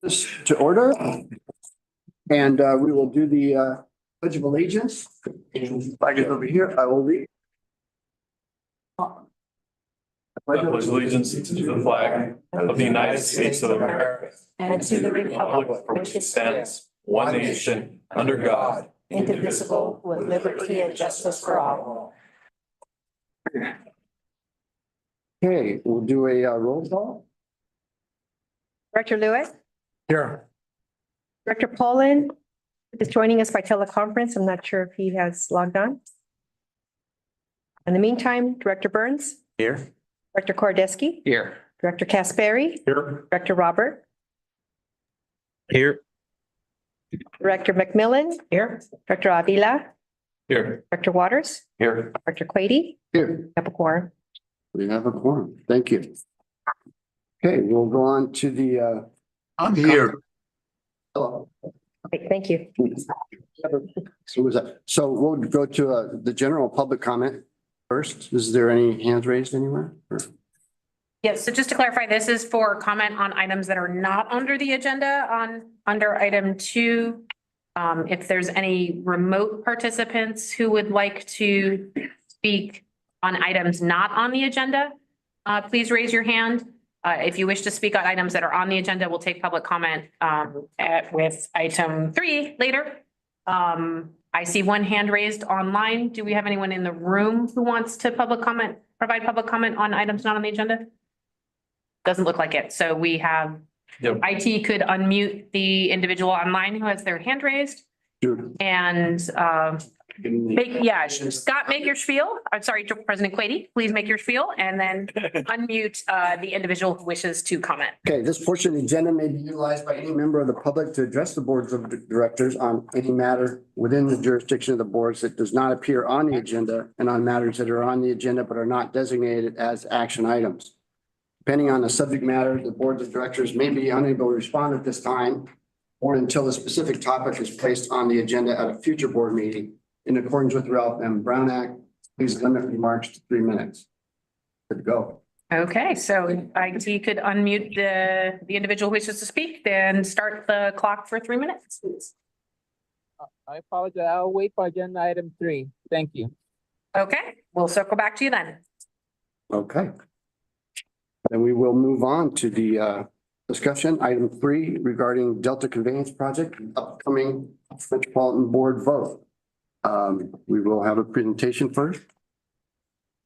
To order. And we will do the Pledge of Allegiance. And flag it over here. I will read. I pledge allegiance to the flag of the United States of America and to the republic for which it stands, one nation, under God, indivisible, with liberty and justice for all. Okay, we'll do a roll call. Director Lewis, Here. Director Poland is joining us by teleconference. I'm not sure if he has logged on. In the meantime, Director Burns, Here. Director Kordeski, Here. Director Caspary, Here. Director Robert, Here. Director McMillan, Here. Director Avila, Here. Director Waters, Here. Director Quady, Here, have a quorum. we have a quorum. Thank you. Okay, we'll go on to the I'm here. hello. Okay, thank you. So we'll go to the general public comment first. Is there any hands raised anywhere? Yes, so just to clarify, this is for comment on items that are not under the agenda under item 2. If there's any remote participants who would like to speak on items not on the agenda, please raise your hand. If you wish to speak on items that are on the agenda, we'll take public comment with item 3 later. I see one hand raised online. Do we have anyone in the room who wants to provide public comment on items not on the agenda? Doesn't look like it. So we have, Yep. IT could unmute the individual online who has their hand raised Sure. and Scott, make your spiel. I'm sorry, President Quady, please make your spiel and then unmute the individual who wishes to comment. Okay, this portion of the agenda may be utilized by any member of the public to address the boards of directors on any matter within the jurisdiction of the boards that does not appear on the agenda and on matters that are on the agenda but are not designated as action items. Depending on the subject matter, the boards of directors may be unable to respond at this time or until a specific topic is placed on the agenda at a future board meeting. In accordance with the Ralph M. Brown Act, please limit remarks to 3 minutes. Good to go. Okay, so IT could unmute the individual who wishes to speak, then start the clock for 3 minutes, please. I apologize. I'll wait for agenda item 3. Thank you. Okay, we'll circle back to you then. Okay. Then we will move on to the discussion, item 3 regarding Delta Conveyance Project, upcoming Metropolitan Board vote. We will have a presentation first.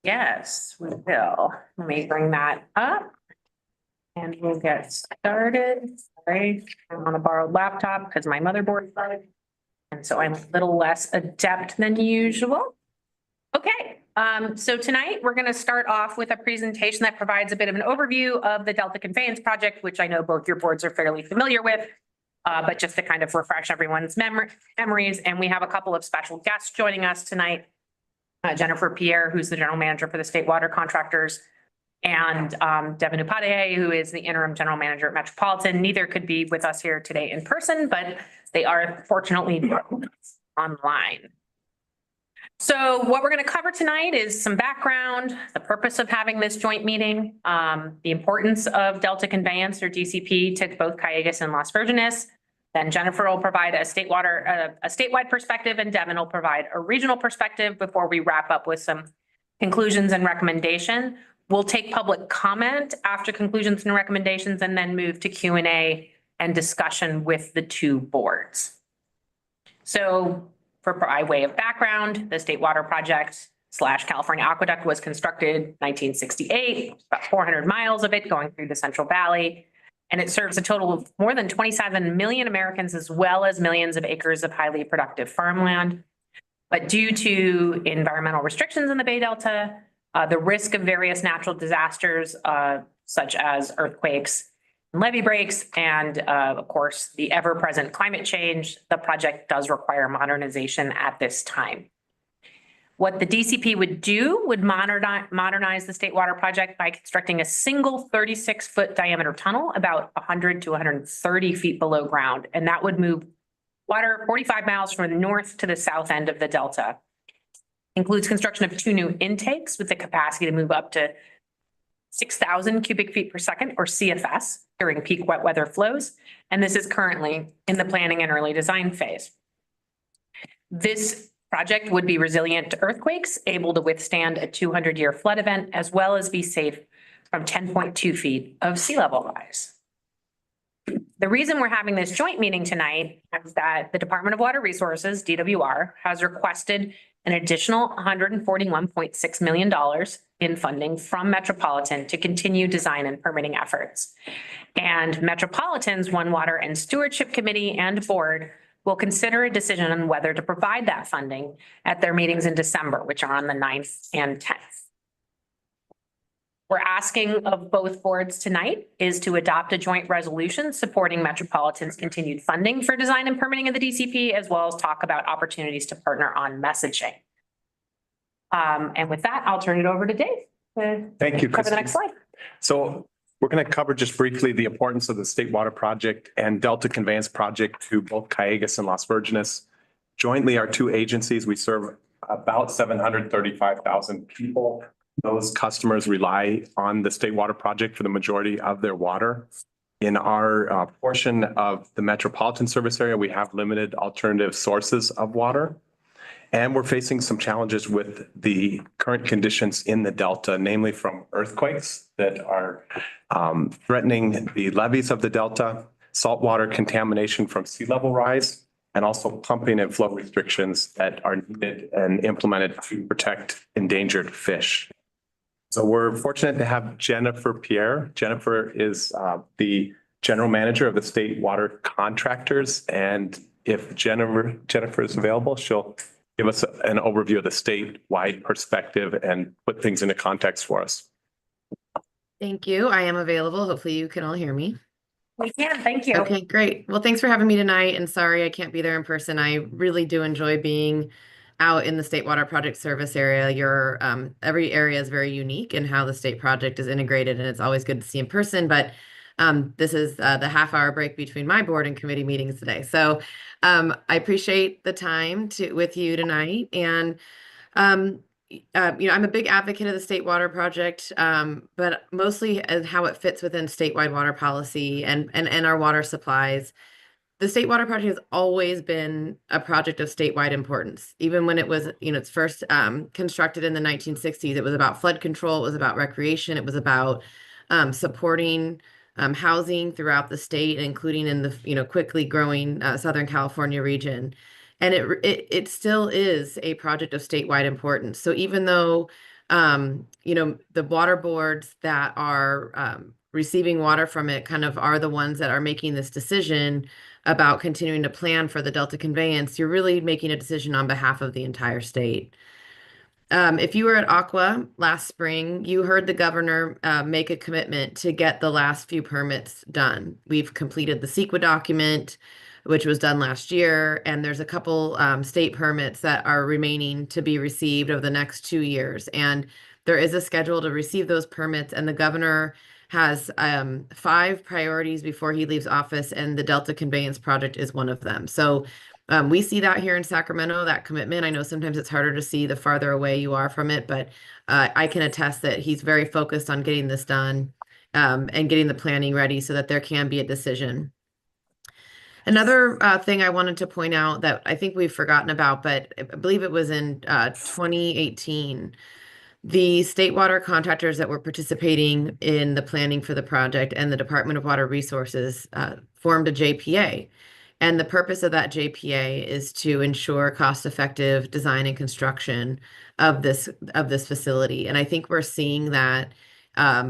Yes, we will. Let me bring that up. And we'll get started. Sorry, I'm on a borrowed laptop because my motherboard died. And so I'm a little less adept than usual. Okay, so tonight we're going to start off with a presentation that provides a bit of an overview of the Delta Conveyance Project, which I know both your boards are fairly familiar with. But just to kind of refresh everyone's memories, and we have a couple of special guests joining us tonight. Jennifer Pierre, who's the general manager for the state water contractors, and Devin Upadhyay, who is the interim general manager at Metropolitan. Neither could be with us here today in person, but they are fortunately online. So what we're going to cover tonight is some background, the purpose of having this joint meeting, the importance of Delta Conveyance or DCP to both Calleguas and Las Virgenes. Then Jennifer will provide a statewide perspective, and Devin will provide a regional perspective before we wrap up with some conclusions and recommendation. We'll take public comment after conclusions and recommendations and then move to Q&A and discussion with the two boards. So by way of background, the State Water Project / California Aqueduct was constructed 1968, about 400 miles of it going through the Central Valley. And it serves a total of more than 27 million Americans, as well as millions of acres of highly productive farmland. But due to environmental restrictions in the Bay Delta, the risk of various natural disasters, such as earthquakes, levee breaks, and of course, the ever-present climate change, the project does require modernization at this time. What the DCP would do would modernize the State Water Project by constructing a single 36-foot diameter tunnel about 100 to 130 feet below ground, and that would move water 45 miles from the north to the south end of the Delta. Includes construction of 2 new intakes with the capacity to move up to 6,000 cubic feet per second, or CFS, during peak wet weather flows. And this is currently in the planning and early design phase. This project would be resilient to earthquakes, able to withstand a 200-year flood event, as well as be safe from 10.2 feet of sea level rise. The reason we're having this joint meeting tonight is that the Department of Water Resources, DWR, has requested an additional $141.6 million in funding from Metropolitan to continue design and permitting efforts. And Metropolitan's One Water and Stewardship Committee and Board will consider a decision on whether to provide that funding at their meetings in December, which are on the 9th and 10th. We're asking of both boards tonight is to adopt a joint resolution supporting Metropolitan's continued funding for design and permitting of the DCP, as well as talk about opportunities to partner on messaging. And with that, I'll turn it over to Dave to Thank you, cover the next Christine. slide. So we're going to cover just briefly the importance of the State Water Project and Delta Conveyance Project to both Calleguas and Las Virgenes. Jointly, our two agencies, we serve about 735,000 people. Those customers rely on the State Water Project for the majority of their water. In our portion of the metropolitan service area, we have limited alternative sources of water. And we're facing some challenges with the current conditions in the Delta, namely from earthquakes that are threatening the levees of the Delta, saltwater contamination from sea level rise, and also pumping and flow restrictions that are needed and implemented to protect endangered fish. So we're fortunate to have Jennifer Pierre. Jennifer is the general manager of the state water contractors. And if Jennifer is available, she'll give us an overview of the statewide perspective and put things into context for us. Thank you. I am available. Hopefully you can all hear me. We can, thank you. Okay, great. Well, thanks for having me tonight, and sorry I can't be there in person. I really do enjoy being out in the State Water Project service area. Your every area is very unique in how the state project is integrated, and it's always good to see in person. But this is the half-hour break between my board and committee meetings today. So I appreciate the time with you tonight. And I'm a big advocate of the State Water Project, but mostly as how it fits within statewide water policy and our water supplies. The State Water Project has always been a project of statewide importance. Even when it was, it's first constructed in the 1960s, it was about flood control, it was about recreation, it was about supporting housing throughout the state, including in the quickly growing Southern California region. And it still is a project of statewide importance. So even though the water boards that are receiving water from it kind of are the ones that are making this decision about continuing to plan for the Delta conveyance, you're really making a decision on behalf of the entire state. If you were at Aqua last spring, you heard the governor make a commitment to get the last few permits done. We've completed the CEQA document, which was done last year, and there's a couple state permits that are remaining to be received over the next 2 years. And there is a schedule to receive those permits, and the governor has 5 priorities before he leaves office, and the Delta Conveyance Project is one of them. So we see that here in Sacramento, that commitment. I know sometimes it's harder to see the farther away you are from it, but I can attest that he's very focused on getting this done and getting the planning ready so that there can be a decision. Another thing I wanted to point out that I think we've forgotten about, but I believe it was in 2018, the state water contractors that were participating in the planning for the project and the Department of Water Resources formed a JPA. And the purpose of that JPA is to ensure cost-effective design and construction of this facility. And I think we're seeing that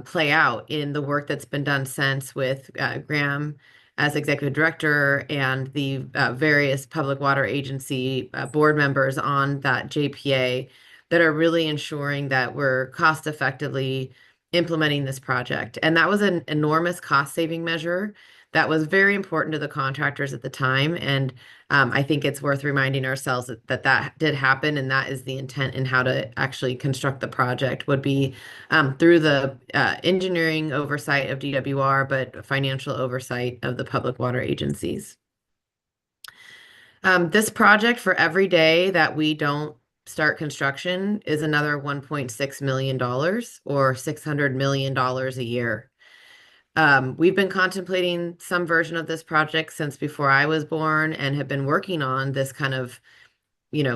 play out in the work that's been done since with Graham as executive director and the various public water agency board members on that JPA that are really ensuring that we're cost effectively implementing this project. And that was an enormous cost saving measure that was very important to the contractors at the time. And I think it's worth reminding ourselves that did happen, and that is the intent in how to actually construct the project would be through the engineering oversight of DWR, but financial oversight of the public water agencies. This project, for every day that we don't start construction is another $1.6 million or $600 million a year. We've been contemplating some version of this project since before I was born and have been working on this kind of,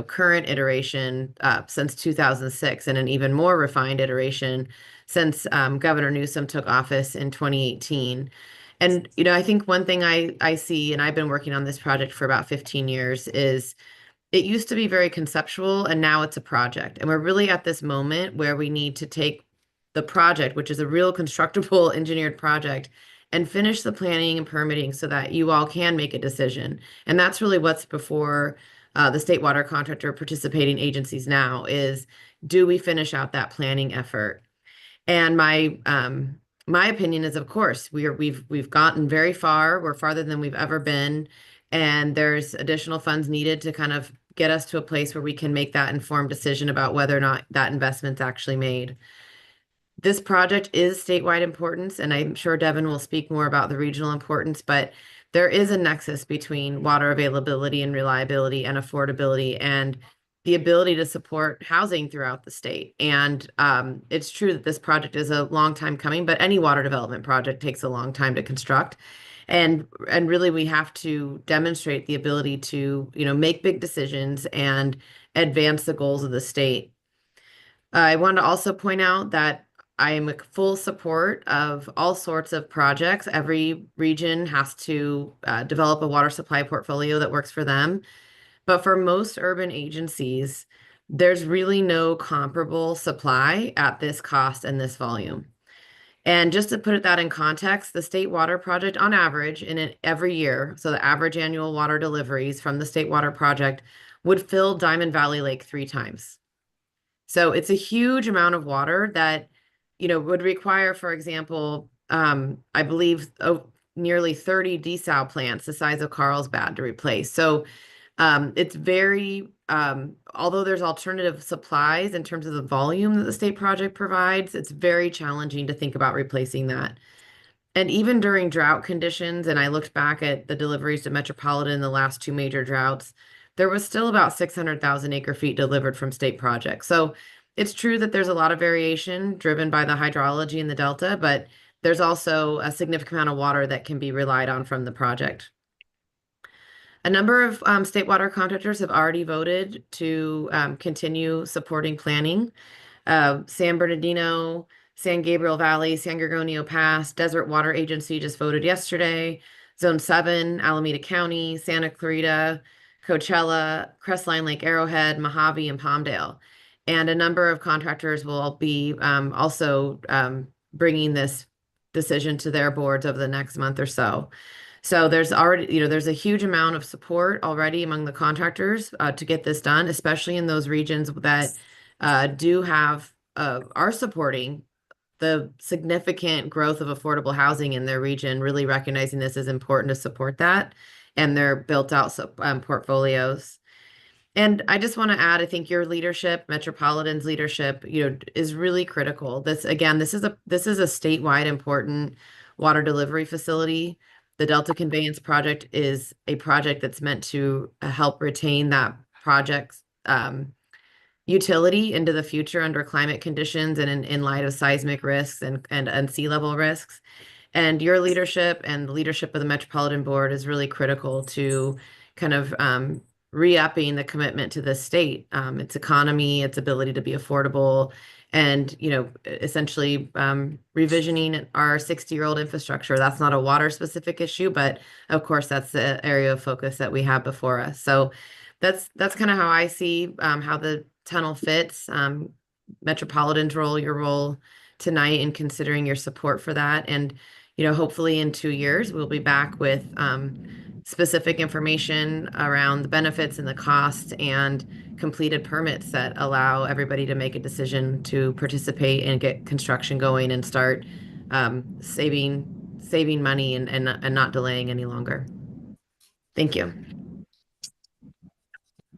current iteration since 2006 and an even more refined iteration since Governor Newsom took office in 2018. And, I think one thing I see, and I've been working on this project for about 15 years, is it used to be very conceptual and now it's a project. And we're really at this moment where we need to take the project, which is a real constructible engineered project, and finish the planning and permitting so that you all can make a decision. And that's really what's before the state water contractor participating agencies now is, do we finish out that planning effort? And my opinion is, of course, we've gotten very far. We're farther than we've ever been. And there's additional funds needed to kind of get us to a place where we can make that informed decision about whether or not that investment's actually made. This project is statewide importance, and I'm sure Devin will speak more about the regional importance, but there is a nexus between water availability and reliability and affordability and the ability to support housing throughout the state. And it's true that this project is a long time coming, but any water development project takes a long time to construct. And really we have to demonstrate the ability to, make big decisions and advance the goals of the state. I want to also point out that I am in full support of all sorts of projects. Every region has to develop a water supply portfolio that works for them. But for most urban agencies, there's really no comparable supply at this cost and this volume. And just to put that in context, the State Water Project on average every year, so the average annual water deliveries from the State Water Project would fill Diamond Valley Lake 3 times. So it's a huge amount of water that, would require, for example, I believe nearly 30 desal plants the size of Carlsbad to replace. So it's very, although there's alternative supplies in terms of the volume that the state project provides, it's very challenging to think about replacing that. And even during drought conditions, and I looked back at the deliveries to Metropolitan in the last 2 major droughts, there was still about 600,000 acre feet delivered from state projects. So it's true that there's a lot of variation driven by the hydrology in the Delta, but there's also a significant amount of water that can be relied on from the project. A number of state water contractors have already voted to continue supporting planning. San Bernardino, San Gabriel Valley, San Gorgonio Pass, Desert Water Agency just voted yesterday. Zone 7, Alameda County, Santa Clarita, Coachella, Crestline Lake Arrowhead, Mojave, and Palmdale. And a number of contractors will be also bringing this decision to their boards over the next month or so. So there's already, there's a huge amount of support already among the contractors to get this done, especially in those regions that are supporting the significant growth of affordable housing in their region, really recognizing this is important to support that and their built out portfolios. And I just want to add, I think your leadership, Metropolitan's leadership, is really critical. This is a statewide important water delivery facility. The Delta Conveyance Project is a project that's meant to help retain that project's utility into the future under climate conditions and in light of seismic risks and sea level risks. And your leadership and the leadership of the Metropolitan Board is really critical to kind of re-upping the commitment to the state, its economy, its ability to be affordable, and, essentially revisioning our 60-year-old infrastructure. That's not a water specific issue, but of course that's the area of focus that we have before us. So that's kind of how I see how the tunnel fits, Metropolitan's role, your role tonight in considering your support for that. And, hopefully in 2 years, we'll be back with specific information around the benefits and the costs and completed permits that allow everybody to make a decision to participate and get construction going and start saving money and not delaying any longer. Thank you.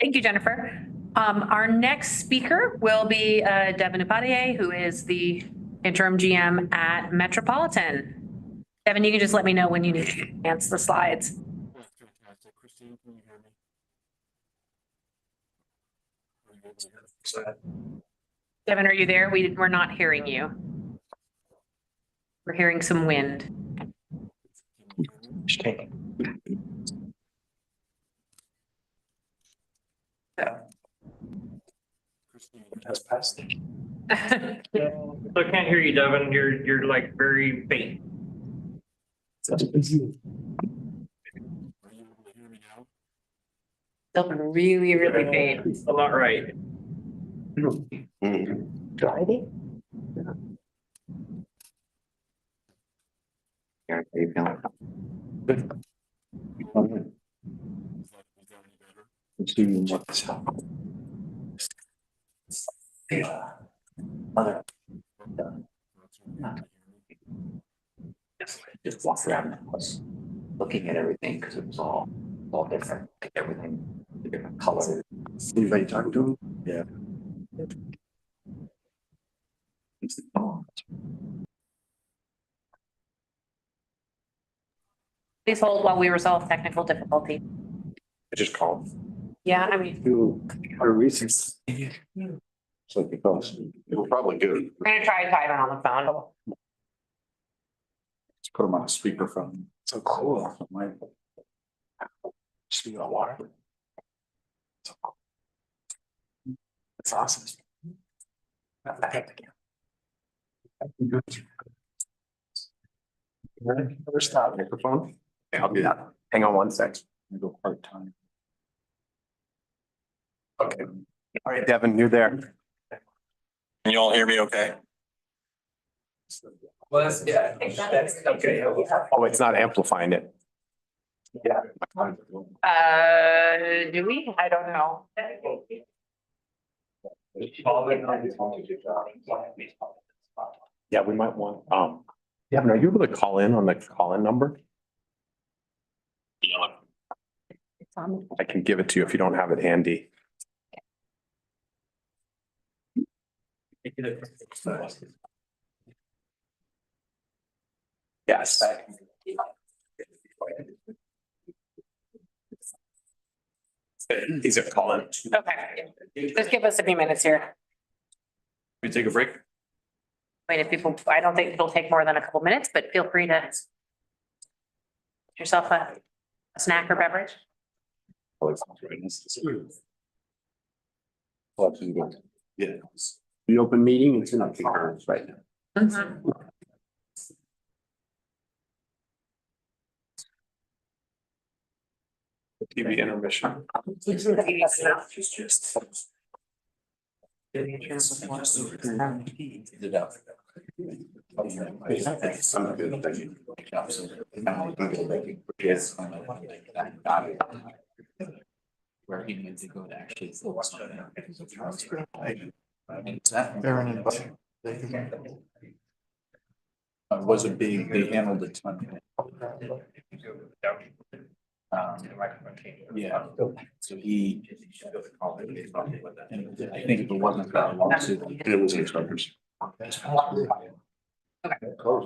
Thank you, Jennifer. Our next speaker will be Devin Ipadier, who is the interim GM at Metropolitan. Devin, you can just let me know when you need to advance the slides. Fantastic. Christine, can you hear me? Devin, are you there? We're not hearing you. We're hearing some wind. Has passed. So I can't hear you, Devin. You're like very faint. Still really, really faint. Still not right. Driving? Just walked around and was looking at everything because it was all different, like everything, the different colors. Anybody talking to him? Yeah. Please hold while we resolve technical difficulty. I just called. Yeah, I mean, Do our research. So because it was probably good. we're gonna try Tyler on the phone. Let's put them on a speakerphone. So cool. Speaking of water. That's awesome. Never stop microphone. Okay, I'll do that. Hang on one sec. I go part-time. Okay. All right, Devin, you're there. Can you all hear me okay? Well, that's okay. Oh, it's not amplifying it. Yeah. Do we? I don't know. Yeah, we might want, Devin, are you able to call in on the call-in number? I can give it to you if you don't have it handy. Yes. He's a call-in. Okay, just give us a few minutes here. We take a break? Wait, if people, I don't think it'll take more than a couple minutes, but feel free to get yourself a snack or beverage. Yeah. The open meeting, it's in our concurrence right now. TV intermission. I'm good, thank you. Yes. Where he needs to go to actually. Wasn't being, they handled it. Yeah, so he. I think if it wasn't for our lawsuit, it was in charge.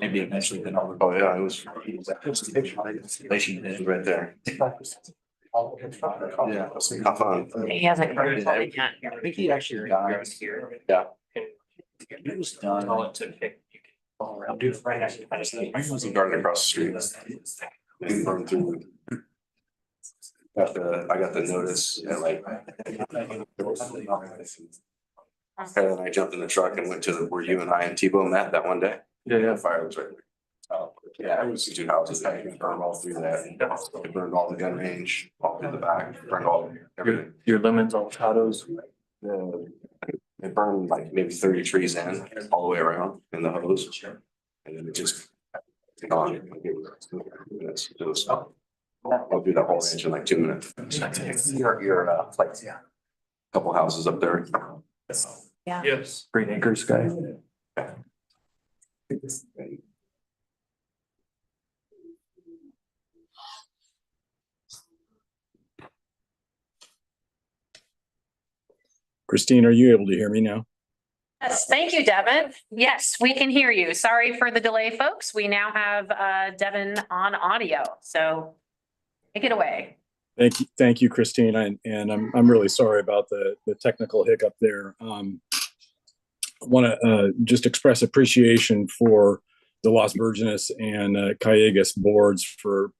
Maybe eventually then. Oh, yeah, it was. Relation is right there. Yeah. Have fun. He hasn't heard it yet. I think he actually got here. Yeah. It was done. I was a garden across the street. And burned through. I got the notice and like. And then I jumped in the truck and went to where you and I and Tebow met that one day. Yeah. Fire was right there. Yeah, it was 2 houses. I burned all through that. It burned all the gun range, all through the back, burned all everything. Your lemons, avocados. It burned like maybe 30 trees in all the way around in the hose. And then it just. Gone. It was. I'll do that whole range in like 2 minutes. Your place, yeah. Couple houses up there. Yeah. Yes. Green Acres guy. Christine, are you able to hear me now? Yes, thank you, Devin. Yes, we can hear you. Sorry for the delay, folks. We now have Devin on audio, so take it away. Thank you, Christine, and I'm really sorry about the technical hiccup there. I want to just express appreciation for the Las Virgenes and Calleguas boards for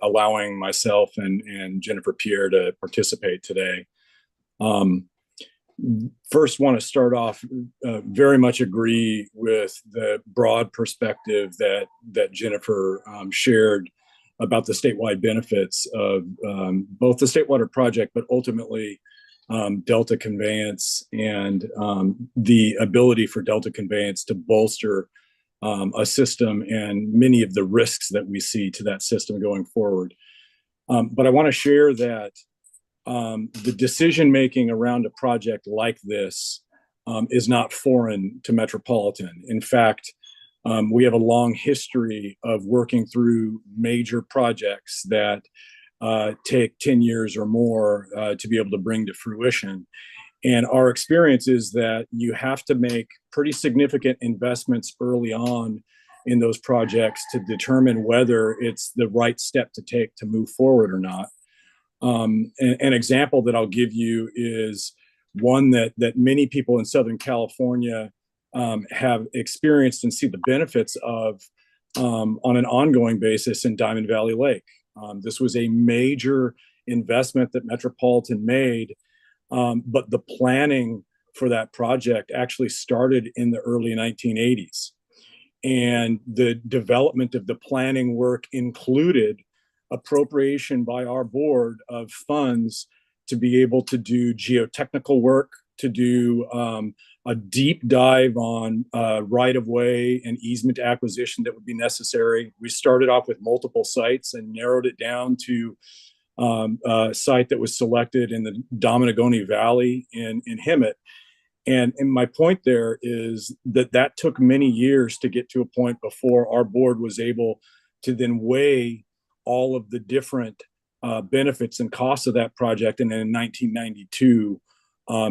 allowing myself and Jennifer Pierre to participate today. First, want to start off, very much agree with the broad perspective that Jennifer shared about the statewide benefits of both the State Water Project, but ultimately Delta Conveyance and the ability for Delta Conveyance to bolster a system and many of the risks that we see to that system going forward. But I want to share that the decision-making around a project like this is not foreign to Metropolitan. In fact, we have a long history of working through major projects that take 10 years or more to be able to bring to fruition. And our experience is that you have to make pretty significant investments early on in those projects to determine whether it's the right step to take to move forward or not. An example that I'll give you is one that many people in Southern California have experienced and see the benefits of on an ongoing basis in Diamond Valley Lake. This was a major investment that Metropolitan made, but the planning for that project actually started in the early 1980s. And the development of the planning work included appropriation by our board of funds to be able to do geotechnical work, to do a deep dive on right-of-way and easement acquisition that would be necessary. We started off with multiple sites and narrowed it down to a site that was selected in the Dominagoni Valley in Hemet. And my point there is that took many years to get to a point before our board was able to then weigh all of the different benefits and costs of that project, and then in 1992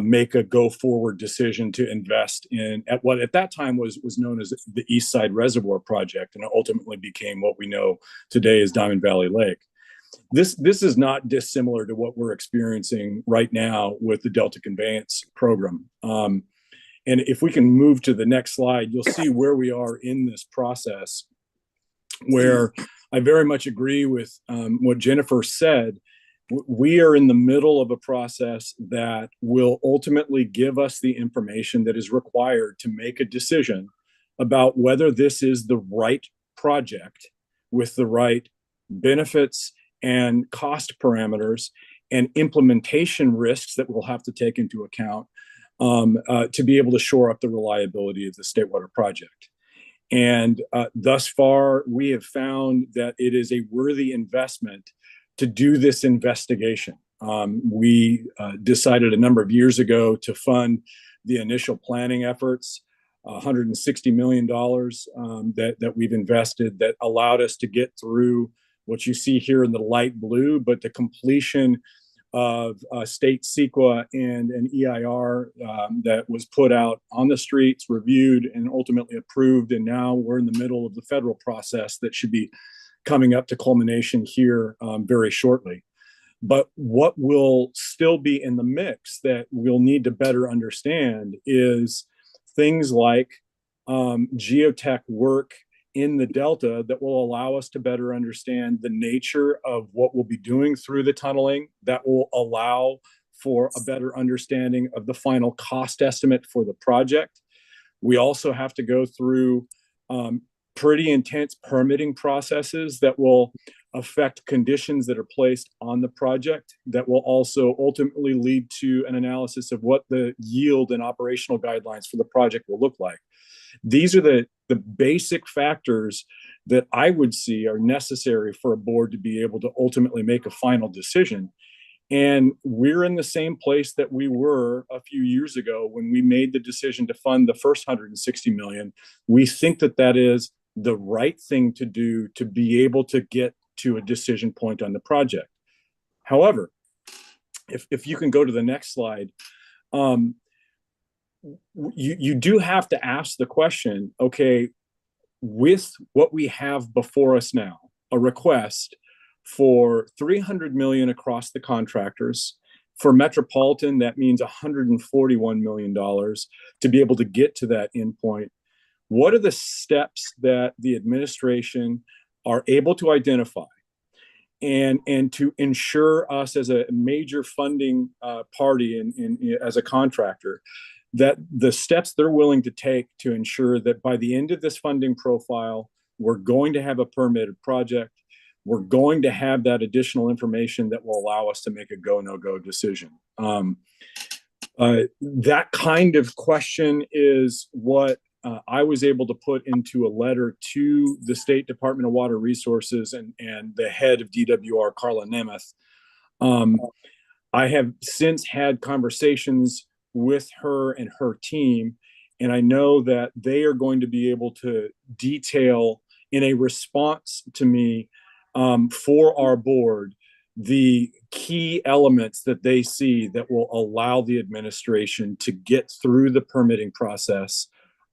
make a go forward decision to invest in at what at that time was known as the East Side Reservoir Project, and it ultimately became what we know today as Diamond Valley Lake. This is not dissimilar to what we're experiencing right now with the Delta Conveyance program. And if we can move to the next slide, you'll see where we are in this process, where I very much agree with what Jennifer said. We are in the middle of a process that will ultimately give us the information that is required to make a decision about whether this is the right project with the right benefits and cost parameters and implementation risks that we'll have to take into account to be able to shore up the reliability of the State Water Project. And thus far, we have found that it is a worthy investment to do this investigation. We decided a number of years ago to fund the initial planning efforts, $160 million that we've invested that allowed us to get through what you see here in the light blue, but the completion of state CEQA and an EIR that was put out on the streets, reviewed, and ultimately approved. And now we're in the middle of the federal process that should be coming up to culmination here very shortly. But what will still be in the mix that we'll need to better understand is things like geotech work in the Delta that will allow us to better understand the nature of what we'll be doing through the tunneling, that will allow for a better understanding of the final cost estimate for the project. We also have to go through pretty intense permitting processes that will affect conditions that are placed on the project, that will also ultimately lead to an analysis of what the yield and operational guidelines for the project will look like. These are the basic factors that I would see are necessary for a board to be able to ultimately make a final decision. And we're in the same place that we were a few years ago when we made the decision to fund the first $160 million. We think that that is the right thing to do to be able to get to a decision point on the project. However, if you can go to the next slide, you do have to ask the question, okay, with what we have before us now, a request for 300 million across the contractors. For Metropolitan, that means $141 million to be able to get to that endpoint. What are the steps that the administration are able to identify and to ensure us as a major funding party and as a contractor, that the steps they're willing to take to ensure that by the end of this funding profile, we're going to have a permitted project. We're going to have that additional information that will allow us to make a go, no go decision. That kind of question is what I was able to put into a letter to the State Department of Water Resources and the head of DWR, Carla Nemeth. I have since had conversations with her and her team, and I know that they are going to be able to detail in a response to me for our board the key elements that they see that will allow the administration to get through the permitting process,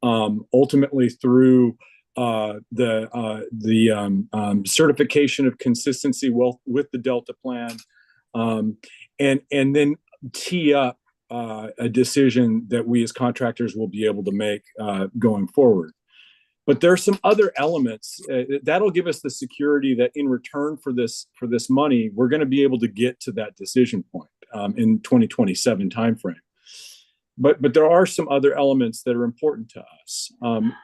ultimately through the certification of consistency with the Delta plan, and then tee up a decision that we as contractors will be able to make going forward. But there are some other elements that'll give us the security that in return for this money, we're going to be able to get to that decision point in 2027 timeframe. But there are some other elements that are important to us.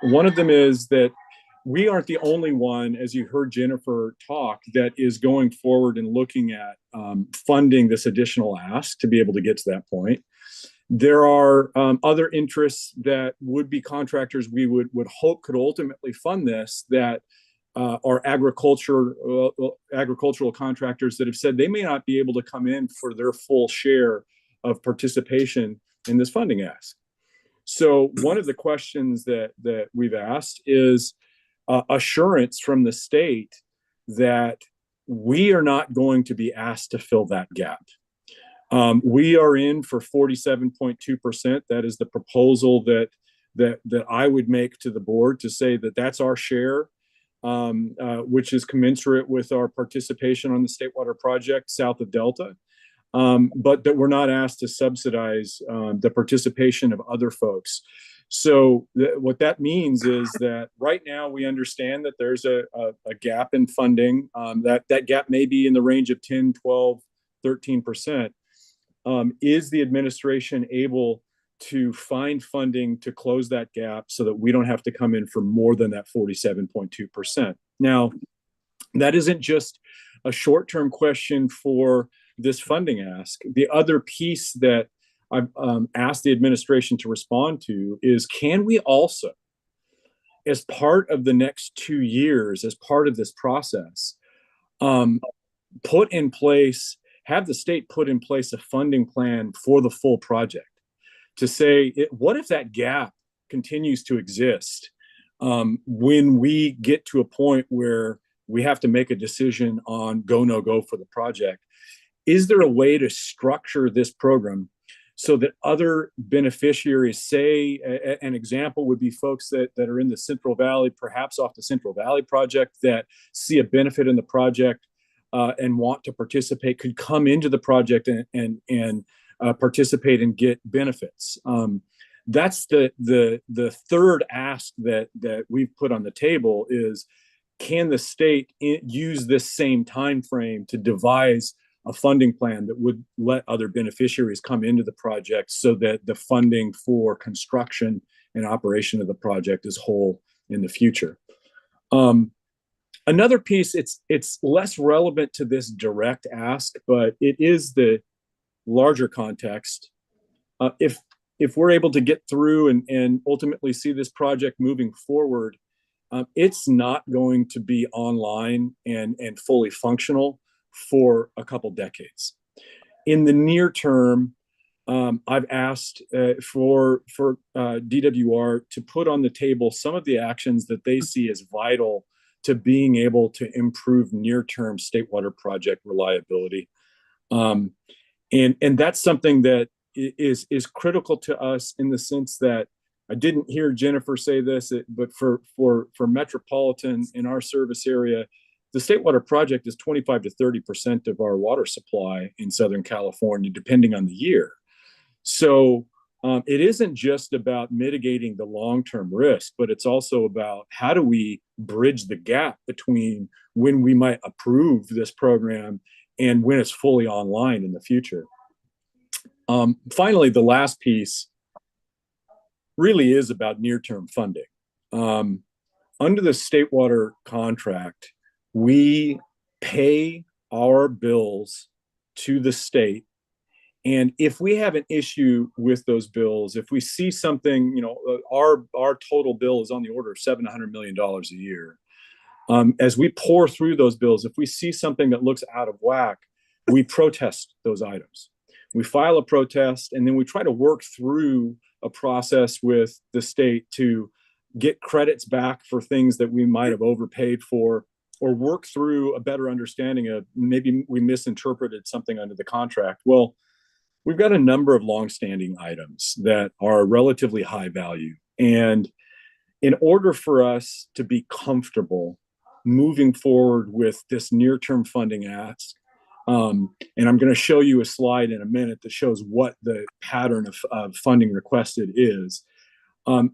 One of them is that we aren't the only one, as you heard Jennifer talk, that is going forward and looking at funding this additional ask to be able to get to that point. There are other interests that would-be contractors we would hope could ultimately fund this that are agricultural contractors that have said they may not be able to come in for their full share of participation in this funding ask. So one of the questions that we've asked is assurance from the state that we are not going to be asked to fill that gap. We are in for 47.2%. That is the proposal that I would make to the board to say that that's our share, which is commensurate with our participation on the State Water Project south of Delta, but that we're not asked to subsidize the participation of other folks. So what that means is that right now we understand that there's a gap in funding. That gap may be in the range of 10, 12, 13%. Is the administration able to find funding to close that gap so that we don't have to come in for more than that 47.2%? Now, that isn't just a short-term question for this funding ask. The other piece that I've asked the administration to respond to is, can we also, as part of the next 2 years, as part of this process, have the state put in place a funding plan for the full project to say, what if that gap continues to exist when we get to a point where we have to make a decision on go, no go for the project? Is there a way to structure this program so that other beneficiaries, say an example would be folks that are in the Central Valley, perhaps off the Central Valley project, that see a benefit in the project and want to participate, could come into the project and participate and get benefits. That's the third ask that we've put on the table is, can the state use this same time frame to devise a funding plan that would let other beneficiaries come into the project so that the funding for construction and operation of the project is whole in the future? Another piece, it's less relevant to this direct ask, but it is the larger context. If we're able to get through and ultimately see this project moving forward, it's not going to be online and fully functional for a couple decades. In the near term, I've asked for DWR to put on the table some of the actions that they see as vital to being able to improve near-term state water project reliability. And that's something that is critical to us in the sense that I didn't hear Jennifer say this, but for Metropolitan in our service area, the State Water Project is 25 to 30% of our water supply in Southern California, depending on the year. So it isn't just about mitigating the long-term risk, but it's also about how do we bridge the gap between when we might approve this program and when it's fully online in the future. Finally, the last piece really is about near-term funding. Under the State Water contract, we pay our bills to the state. And if we have an issue with those bills, if we see something, our total bill is on the order of $700 million a year. As we pour through those bills, if we see something that looks out of whack, we protest those items. We file a protest, and then we try to work through a process with the state to get credits back for things that we might have overpaid for, or work through a better understanding of maybe we misinterpreted something under the contract. Well, we've got a number of longstanding items that are relatively high value. And in order for us to be comfortable moving forward with this near-term funding ask, and I'm going to show you a slide in a minute that shows what the pattern of funding requested is,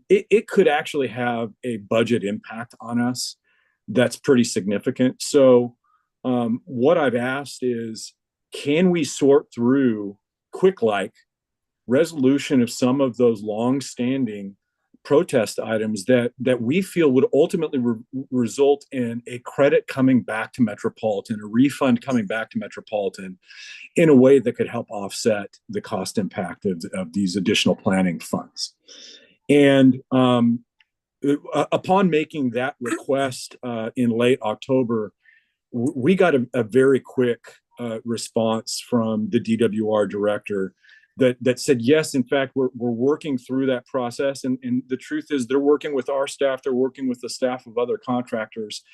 it could actually have a budget impact on us that's pretty significant. So what I've asked is, can we sort through quick-like resolution of some of those long-standing protest items that we feel would ultimately result in a credit coming back to Metropolitan, a refund coming back to Metropolitan in a way that could help offset the cost impact of these additional planning funds. And upon making that request in late October, we got a very quick response from the DWR director that said, yes, in fact, we're working through that process. And the truth is they're working with our staff, they're working with the staff of other contractors,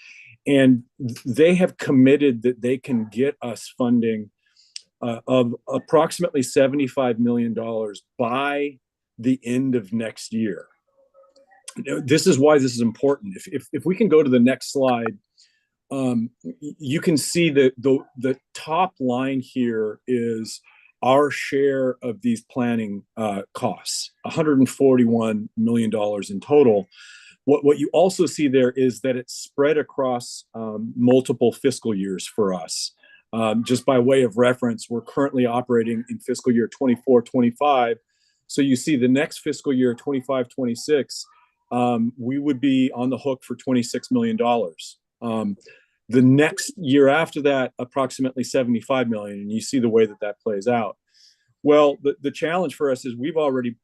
and they have committed that they can get us funding of approximately $75 million by the end of next year. This is why this is important. If we can go to the next slide, you can see that the top line here is our share of these planning costs, $141 million in total. What you also see there is that it's spread across multiple fiscal years for us. Just by way of reference, we're currently operating in fiscal year 24-25. So you see the next fiscal year, 25-26, we would be on the hook for $26 million. The next year after that, approximately 75 million, and you see the way that plays out. Well, the challenge for us is we've already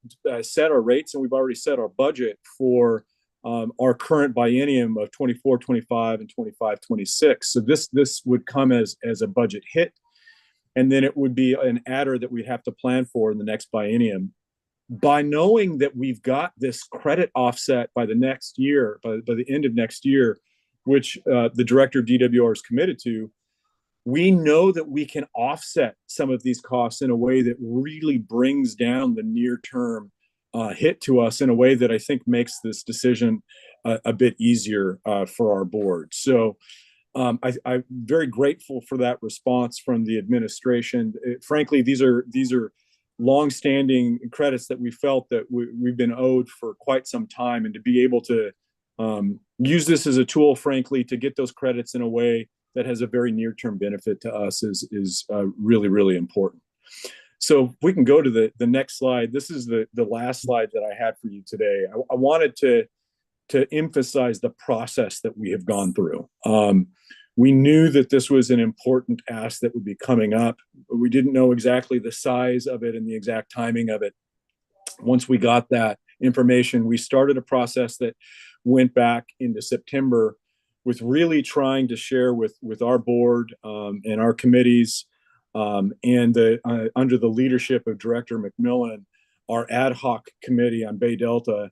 set our rates and we've already set our budget for our current biennium of 24-25 and 25-26. So this would come as a budget hit, and then it would be an adder that we'd have to plan for in the next biennium. By knowing that we've got this credit offset by the next year, by the end of next year, which the director of DWR is committed to, we know that we can offset some of these costs in a way that really brings down the near-term hit to us in a way that I think makes this decision a bit easier for our board. So I'm very grateful for that response from the administration. Frankly, these are longstanding credits that we felt that we've been owed for quite some time, and to be able to use this as a tool, frankly, to get those credits in a way that has a very near-term benefit to us is really, really important. So if we can go to the next slide. This is the last slide that I had for you today. I wanted to emphasize the process that we have gone through. We knew that this was an important ask that would be coming up. We didn't know exactly the size of it and the exact timing of it. Once we got that information, we started a process that went back into September with really trying to share with our board and our committees and under the leadership of Director McMillan, our ad hoc committee on Bay Delta,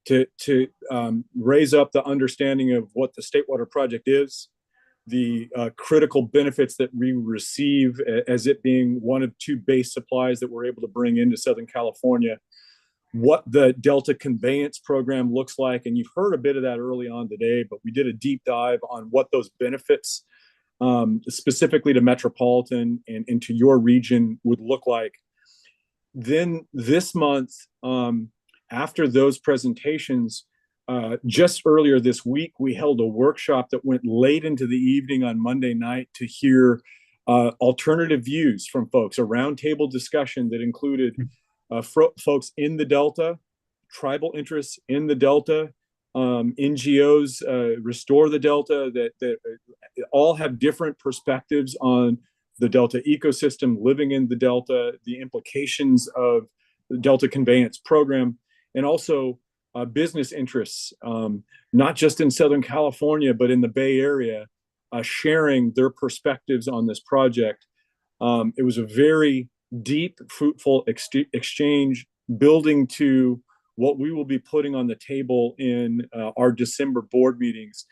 to raise up the understanding of what the State Water Project is, the critical benefits that we receive as it being one of two base supplies that we're able to bring into Southern California, what the Delta conveyance program looks like. And you've heard a bit of that early on today, but we did a deep dive on what those benefits specifically to Metropolitan and into your region would look like. Then this month, after those presentations, just earlier this week, we held a workshop that went late into the evening on Monday night to hear alternative views from folks, a roundtable discussion that included folks in the Delta, tribal interests in the Delta, NGOs, Restore the Delta, that all have different perspectives on the Delta ecosystem, living in the Delta, the implications of the Delta conveyance program, and also business interests, not just in Southern California, but in the Bay Area, sharing their perspectives on this project. It was a very deep, fruitful exchange, building to what we will be putting on the table in our December board meetings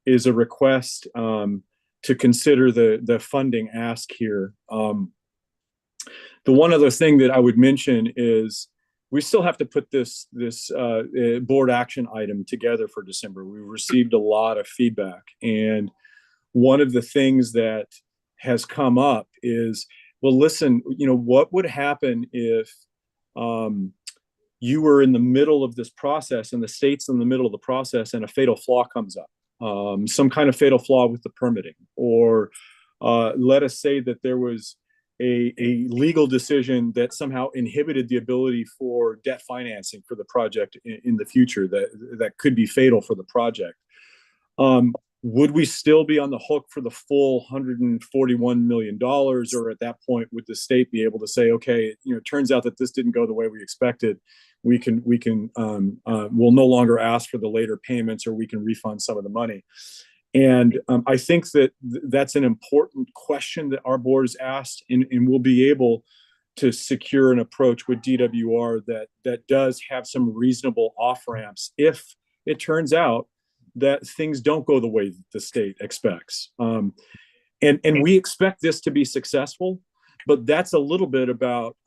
is a request to consider the funding ask here. The one other thing that I would mention is we still have to put this board action item together for December. We received a lot of feedback, and one of the things that has come up is, well, listen, what would happen if you were in the middle of this process and the state's in the middle of the process and a fatal flaw comes up, some kind of fatal flaw with the permitting, or let us say that there was a legal decision that somehow inhibited the ability for debt financing for the project in the future that could be fatal for the project. Would we still be on the hook for the full $141 million? Or at that point, would the state be able to say, okay, it turns out that this didn't go the way we expected. We'll no longer ask for the later payments, or we can refund some of the money. And I think that that's an important question that our board has asked, and we'll be able to secure an approach with DWR that does have some reasonable off-ramps if it turns out that things don't go the way that the state expects. And we expect this to be successful, but that's a little bit about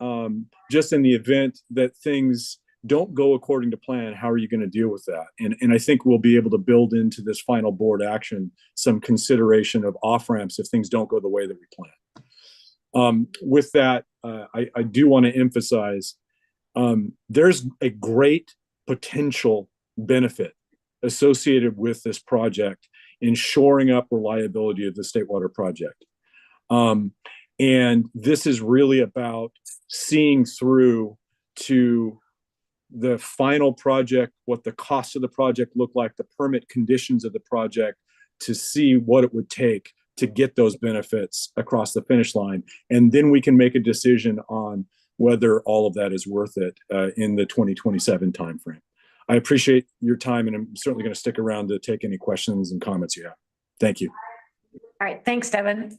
just in the event that things don't go according to plan, how are you going to deal with that? And I think we'll be able to build into this final board action some consideration of off-ramps if things don't go the way that we plan. With that, I do want to emphasize there's a great potential benefit associated with this project in shoring up reliability of the State Water Project. And this is really about seeing through to the final project, what the cost of the project look like, the permit conditions of the project, to see what it would take to get those benefits across the finish line. And then we can make a decision on whether all of that is worth it in the 2027 timeframe. I appreciate your time, and I'm certainly going to stick around to take any questions and comments you have. Thank you. All right, thanks, Devin.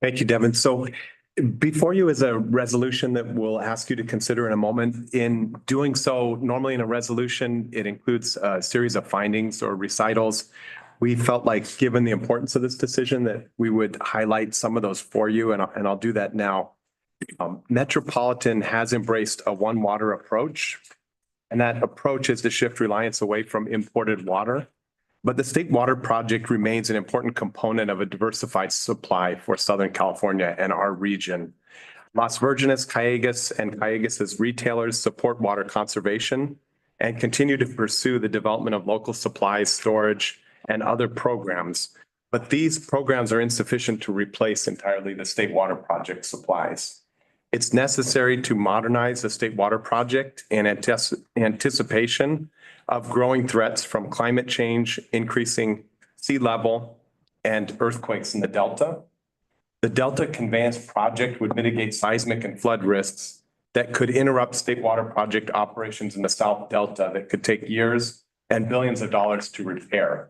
Thank you, Devin. So before you is a resolution that we'll ask you to consider in a moment. In doing so, normally in a resolution, it includes a series of findings or recitals. We felt like, given the importance of this decision, that we would highlight some of those for you, and I'll do that now. Metropolitan has embraced a one water approach, and that approach is to shift reliance away from imported water. But the State Water Project remains an important component of a diversified supply for Southern California and our region. Las Virgenes, Calleguas, and Calleguas' retailers support water conservation and continue to pursue the development of local supplies, storage, and other programs. But these programs are insufficient to replace entirely the State Water Project supplies. It's necessary to modernize the State Water Project in anticipation of growing threats from climate change, increasing sea level, and earthquakes in the Delta. The Delta Conveyance Project would mitigate seismic and flood risks that could interrupt State Water Project operations in the South Delta that could take years and billions of dollars to repair.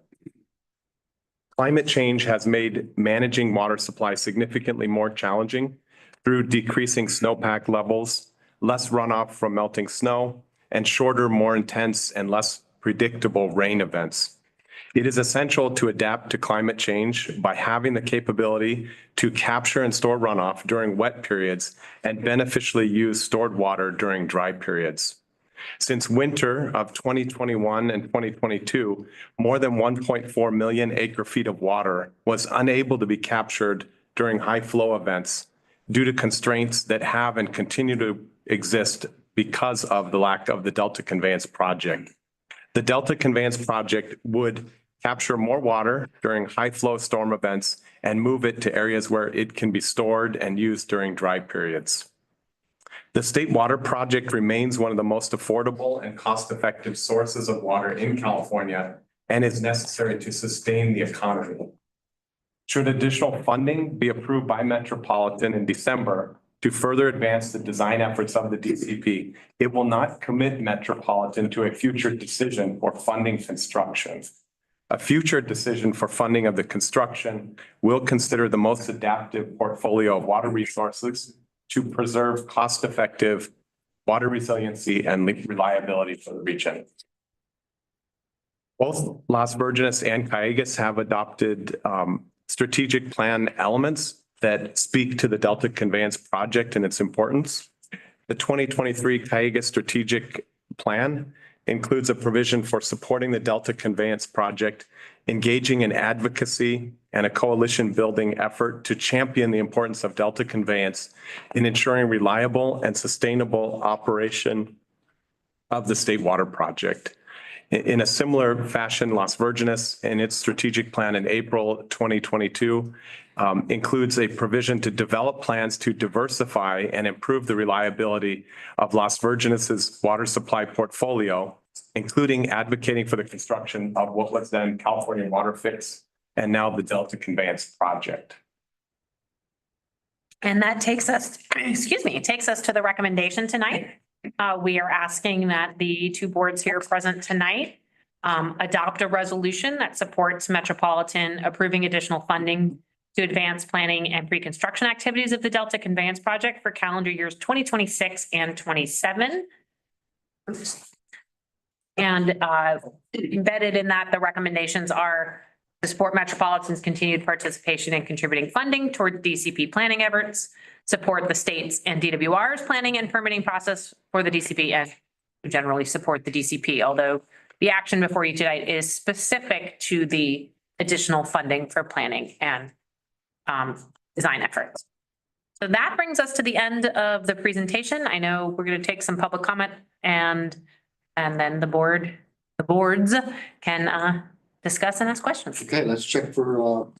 Climate change has made managing water supply significantly more challenging through decreasing snowpack levels, less runoff from melting snow, and shorter, more intense, and less predictable rain events. It is essential to adapt to climate change by having the capability to capture and store runoff during wet periods and beneficially use stored water during dry periods. Since winter of 2021 and 2022, more than 1.4 million acre feet of water was unable to be captured during high flow events due to constraints that have and continue to exist because of the lack of the Delta Conveyance Project. The Delta Conveyance Project would capture more water during high flow storm events and move it to areas where it can be stored and used during dry periods. The State Water Project remains one of the most affordable and cost-effective sources of water in California and is necessary to sustain the economy. Should additional funding be approved by Metropolitan in December to further advance the design efforts of the DCP, it will not commit Metropolitan to a future decision for funding construction. A future decision for funding of the construction will consider the most adaptive portfolio of water resources to preserve cost-effective water resiliency and reliability for the region. Both Las Virgenes and Calleguas have adopted strategic plan elements that speak to the Delta Conveyance Project and its importance. The 2023 Calleguas Strategic Plan includes a provision for supporting the Delta Conveyance Project, engaging in advocacy and a coalition building effort to champion the importance of Delta Conveyance in ensuring reliable and sustainable operation of the State Water Project. In a similar fashion, Las Virgenes in its strategic plan in April 2022 includes a provision to develop plans to diversify and improve the reliability of Las Virgenes' water supply portfolio, including advocating for the construction of what was then California Water Fix and now the Delta Conveyance Project. And that takes us, takes us to the recommendation tonight. We are asking that the two boards here present tonight adopt a resolution that supports Metropolitan approving additional funding to advance planning and pre-construction activities of the Delta Conveyance Project for calendar years 2026 and 27. And embedded in that, the recommendations are to support Metropolitan's continued participation in contributing funding toward DCP planning efforts, support the state's and DWR's planning and permitting process for the DCP, and generally support the DCP, although the action before you tonight is specific to the additional funding for planning and design efforts. So that brings us to the end of the presentation. I know we're going to take some public comment and then the boards can discuss and ask questions. Okay, let's check for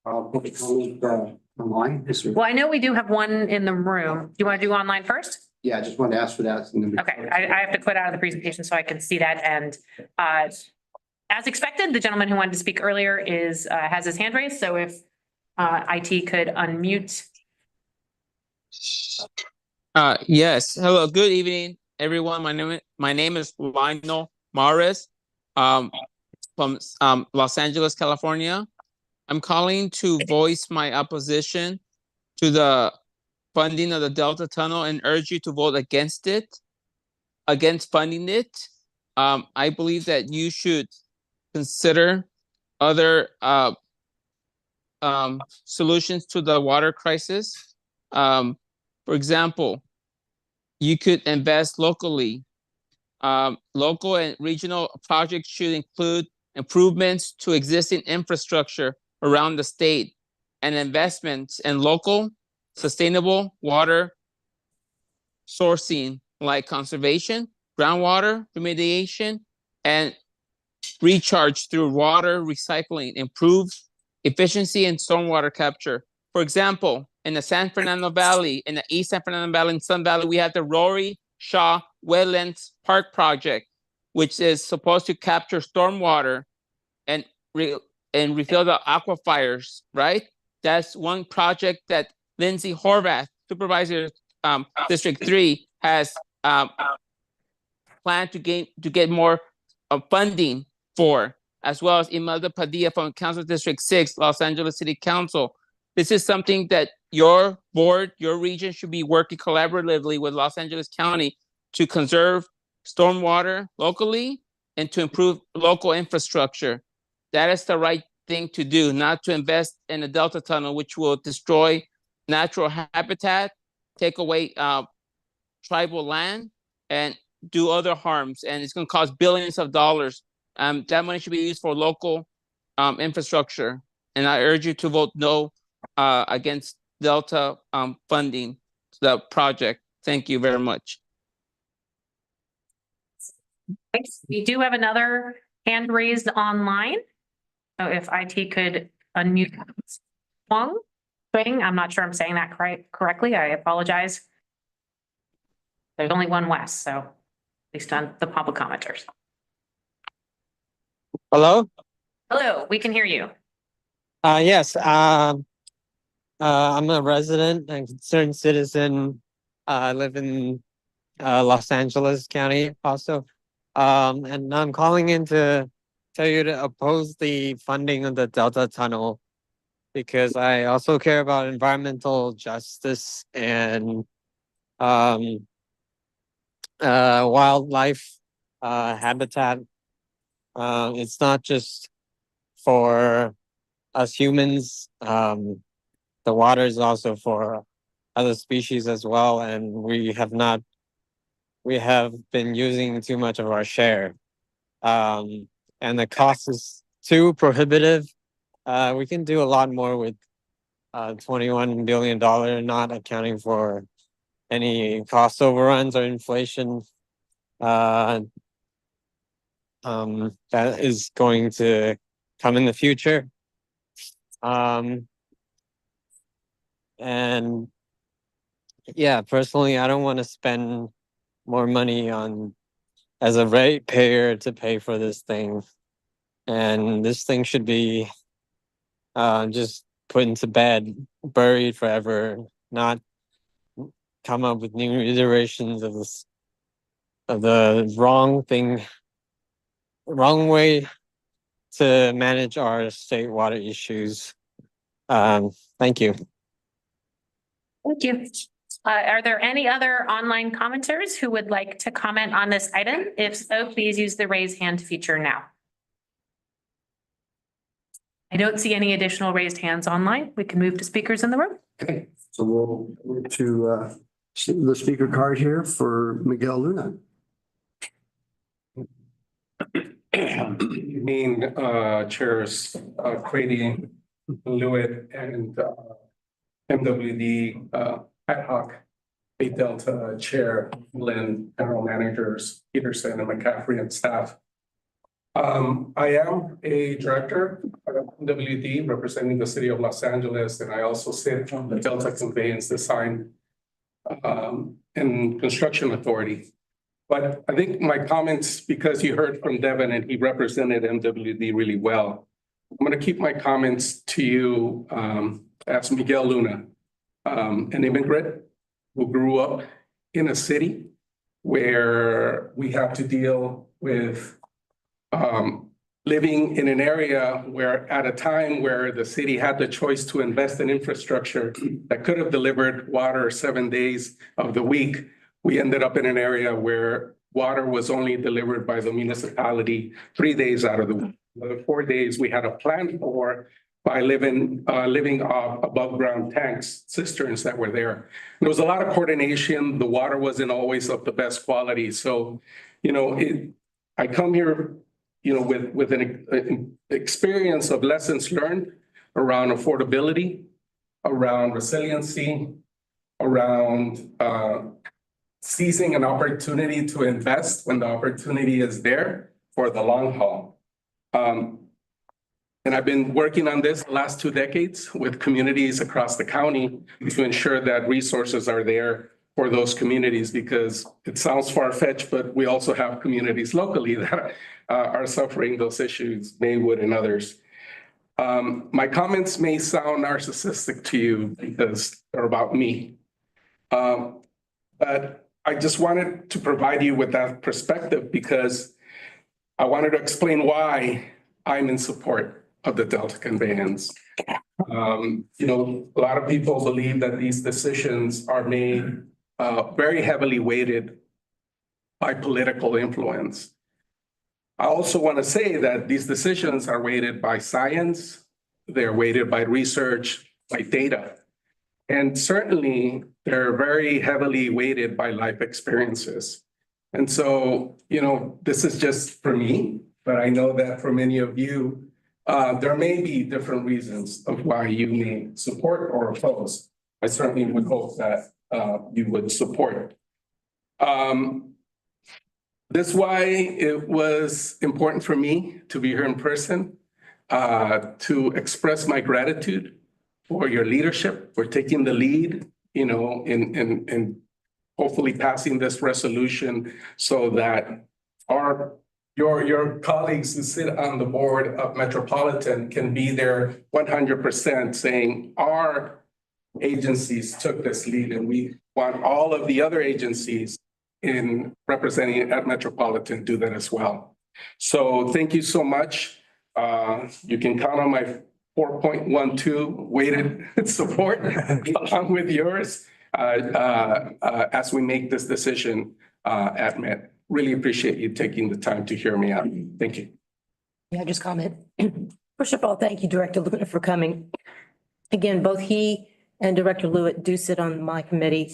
public comment online. Well, I know we do have one in the room. Do you want to do online first? Yeah, I just wanted to ask for that. Okay, I have to quit out of the presentation so I can see that. And as expected, the gentleman who wanted to speak earlier has his hand raised. So if IT could unmute. Yes. Hello. Good evening, everyone. My name is Lionel Mares, from Los Angeles, California. I'm calling to voice my opposition to the funding of the Delta Tunnel and urge you to vote against funding it. I believe that you should consider other solutions to the water crisis. For example, you could invest locally. Local and regional projects should include improvements to existing infrastructure around the state and investments in local sustainable water sourcing like conservation, groundwater remediation, and recharge through water recycling, improve efficiency and stormwater capture. For example, in the San Fernando Valley, in the East San Fernando Valley and Sun Valley, we have the Rory Shaw Wetlands Park Project, which is supposed to capture stormwater and refill the aquifers, right? That's one project that Lindsay Horvath, Supervisor District 3, has planned to get more funding for, as well as Imelda Padilla from Council District 6, Los Angeles City Council. This is something that your board, your region should be working collaboratively with Los Angeles County to conserve stormwater locally and to improve local infrastructure. that is the right thing to do, not to invest in a Delta tunnel, which will destroy natural habitat, take away tribal land, and do other harms. And it's going to cost billions of dollars. That money should be used for local infrastructure. And I urge you to vote no against Delta funding the project. Thank you very much. Thanks. We do have another hand raised online. So if IT could unmute Wong Thing, I'm not sure I'm saying that correctly. I apologize. There's only one West, so at least on the public commenters. Hello? Hello, we can hear you. Yes, I'm a resident and concerned citizen. I live in Los Angeles County also. And I'm calling in to tell you to oppose the funding of the Delta Tunnel because I also care about environmental justice and wildlife habitat. It's not just for us humans. The water is also for other species as well, and we have been using too much of our share. And the cost is too prohibitive. We can do a lot more with $21 billion, not accounting for any cost overruns or inflation. That is going to come in the future. And yeah, personally, I don't want to spend more money as a ratepayer to pay for this thing. And this thing should be just put into bed, buried forever, not come up with new iterations of the wrong way to manage our state water issues. Thank you. Thank you. Are there any other online commenters who would like to comment on this item? If so, please use the raise hand feature now. I don't see any additional raised hands online. We can move to speakers in the room. Okay, so we'll move to the speaker card here for Miguel Luna. Evening, Chairs Crady, Lewitt, and MWD ad hoc Big Delta Chair Lynn, General Managers Peterson and McCaffrey and staff. I am a director of MWD representing the city of Los Angeles, and I also sit on the Delta Conveyance Design and Construction Authority. But I think my comments, because you heard from Devin and he represented MWD really well, I'm going to keep my comments to you as Miguel Luna, an immigrant who grew up in a city where we have to deal with living in an area where at a time where the city had the choice to invest in infrastructure that could have delivered water 7 days of the week, we ended up in an area where water was only delivered by the municipality 3 days out of the week. The 4 days we had a plan for by living off above ground tanks, cisterns that were there. There was a lot of coordination. The water wasn't always of the best quality. So, I come here, with an experience of lessons learned around affordability, around resiliency, around seizing an opportunity to invest when the opportunity is there for the long haul. And I've been working on this the last 2 decades with communities across the county to ensure that resources are there for those communities, because it sounds far-fetched, but we also have communities locally that are suffering those issues, Maywood and others. My comments may sound narcissistic to you because they're about me. But I just wanted to provide you with that perspective because I wanted to explain why I'm in support of the Delta Conveyance. A lot of people believe that these decisions are made very heavily weighted by political influence. I also want to say that these decisions are weighted by science, they're weighted by research, by data. And certainly they're very heavily weighted by life experiences. And so, this is just for me, but I know that for many of you, there may be different reasons of why you may support or oppose. I certainly would hope that you would support. This is why it was important for me to be here in person, to express my gratitude for your leadership, for taking the lead, in hopefully passing this resolution so that your colleagues who sit on the board of Metropolitan can be there 100% saying our agencies took this lead, and we want all of the other agencies in representing at Metropolitan do that as well. So thank you so much. You can count on my 4.12 weighted support along with yours as we make this decision at Met. Really appreciate you taking the time to hear me out. Thank you. May I just comment? First of all, thank you, Director Lewitt, for coming. Again, both he and Director Lewitt do sit on my committee,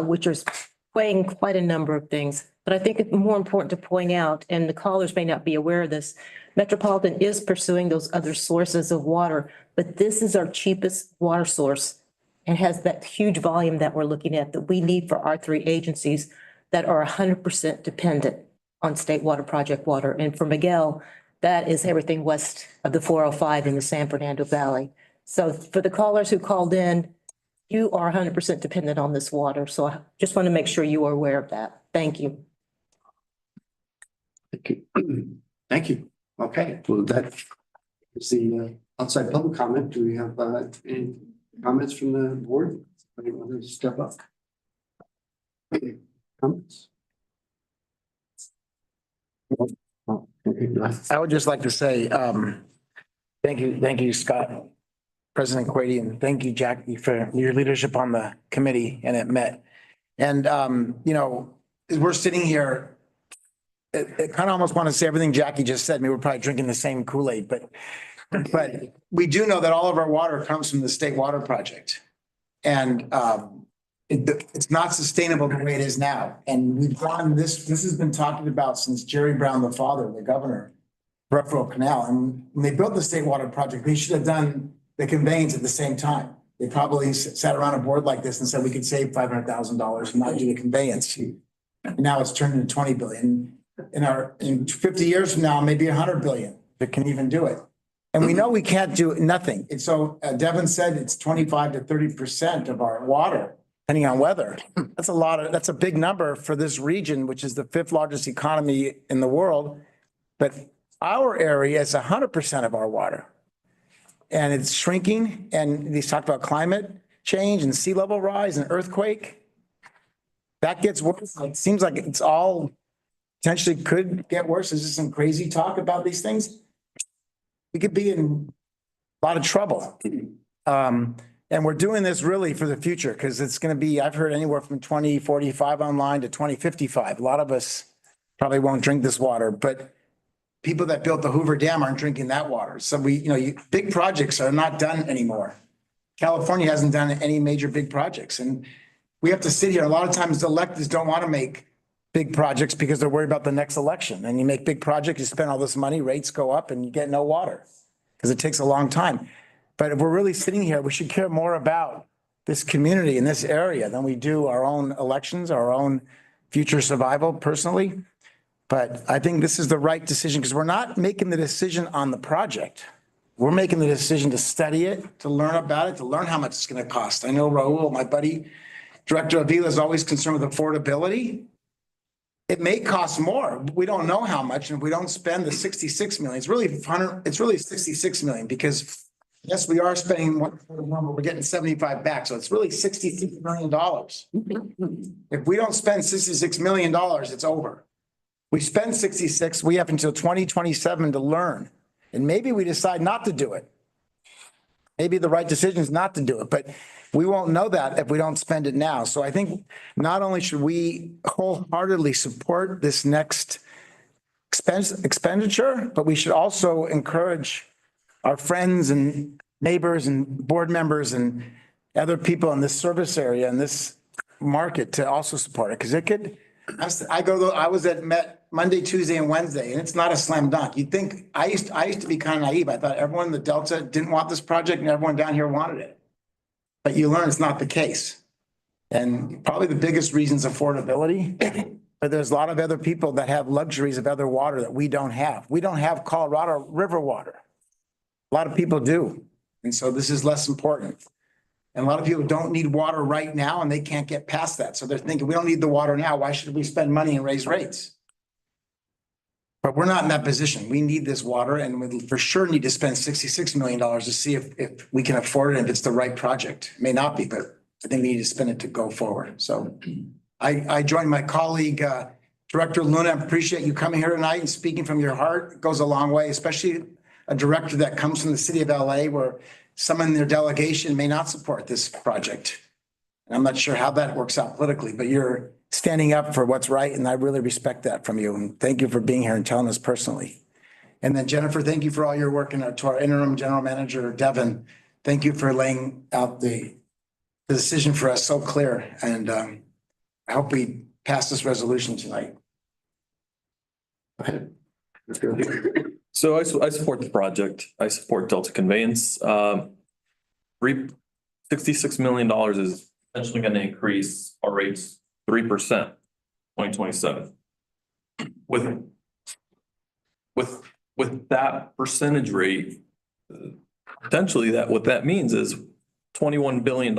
which is weighing quite a number of things. But I think it's more important to point out, and the callers may not be aware of this, Metropolitan is pursuing those other sources of water, but this is our cheapest water source and has that huge volume that we're looking at that we need for our three agencies that are 100% dependent on state water project water. And for Miguel, that is everything west of the 405 in the San Fernando Valley. So for the callers who called in, you are 100% dependent on this water. So I just want to make sure you are aware of that. Thank you. Thank you. Thank you. Okay, well, that is the outside public comment. Do we have any comments from the board? Anyone want to step up? Comments? I would just like to say, thank you, Scott, President Quady, and thank you, Jackie, for your leadership on the committee and at Met. And, as we're sitting here, I kind of almost want to say everything Jackie just said. Maybe we're probably drinking the same Kool-Aid, but we do know that all of our water comes from the state water project. And it's not sustainable the way it is now. And we've gotten this has been talked about since Jerry Brown, the father, the governor, Brookville Canal. And when they built the state water project, they should have done the conveyance at the same time. They probably sat around a board like this and said, we could save $500,000 and not do the conveyance. And now it's turned into 20 billion. In 50 years from now, maybe 100 billion that can even do it. And we know we can't do nothing. And so Devin said it's 25 to 30% of our water, depending on weather. That's a big number for this region, which is the 5th largest economy in the world. But our area is 100% of our water. And it's shrinking. And they talked about climate change and sea level rise and earthquake. That gets worse. It seems like it's all potentially could get worse. There's just some crazy talk about these things. We could be in a lot of trouble. And we're doing this really for the future because it's going to be, I've heard anywhere from 2045 online to 2055. A lot of us probably won't drink this water, but people that built the Hoover Dam aren't drinking that water. So big projects are not done anymore. California hasn't done any major big projects. And we have to sit here. A lot of times the electeds don't want to make big projects because they're worried about the next election. And you make big projects, you spend all this money, rates go up and you get no water because it takes a long time. But if we're really sitting here, we should care more about this community in this area than we do our own elections, our own future survival personally. But I think this is the right decision because we're not making the decision on the project. We're making the decision to study it, to learn about it, to learn how much it's going to cost. I know Raul, my buddy, Director Avila, is always concerned with affordability. It may cost more. We don't know how much. And if we don't spend the 66 million, it's really 66 million because yes, we are spending one, we're getting 75 back. So it's really $66 million. If we don't spend $66 million, it's over. We spend 66, we have until 2027 to learn. And maybe we decide not to do it. Maybe the right decision is not to do it, but we won't know that if we don't spend it now. So I think not only should we wholeheartedly support this next expenditure, but we should also encourage our friends and neighbors and board members and other people in this service area and this market to also support it. Because it could, I was at Met Monday, Tuesday, and Wednesday, and it's not a slam dunk. You'd think, I used to be kind of naive. I thought everyone in the Delta didn't want this project and everyone down here wanted it. But you learn it's not the case. And probably the biggest reason is affordability. But there's a lot of other people that have luxuries of other water that we don't have. We don't have Colorado River water. A lot of people do. And so this is less important. And a lot of people don't need water right now and they can't get past that. So they're thinking, we don't need the water now. Why should we spend money and raise rates? But we're not in that position. We need this water and we for sure need to spend $66 million to see if we can afford it, and if it's the right project. It may not be, but I think we need to spend it to go forward. So I joined my colleague, Director Luna. I appreciate you coming here tonight and speaking from your heart. It goes a long way, especially a director that comes from the city of LA where someone in their delegation may not support this project. And I'm not sure how that works out politically, but you're standing up for what's right. And I really respect that from you. And thank you for being here and telling us personally. And then Jennifer, thank you for all your work. And to our interim general manager, Devin, thank you for laying out the decision for us so clear. And I hope we pass this resolution tonight. Go ahead. Let's go. So I support the project. I support Delta Conveyance. $66 million is essentially going to increase our rates 3%, 2027. With that percentage rate, potentially what that means is $21 billion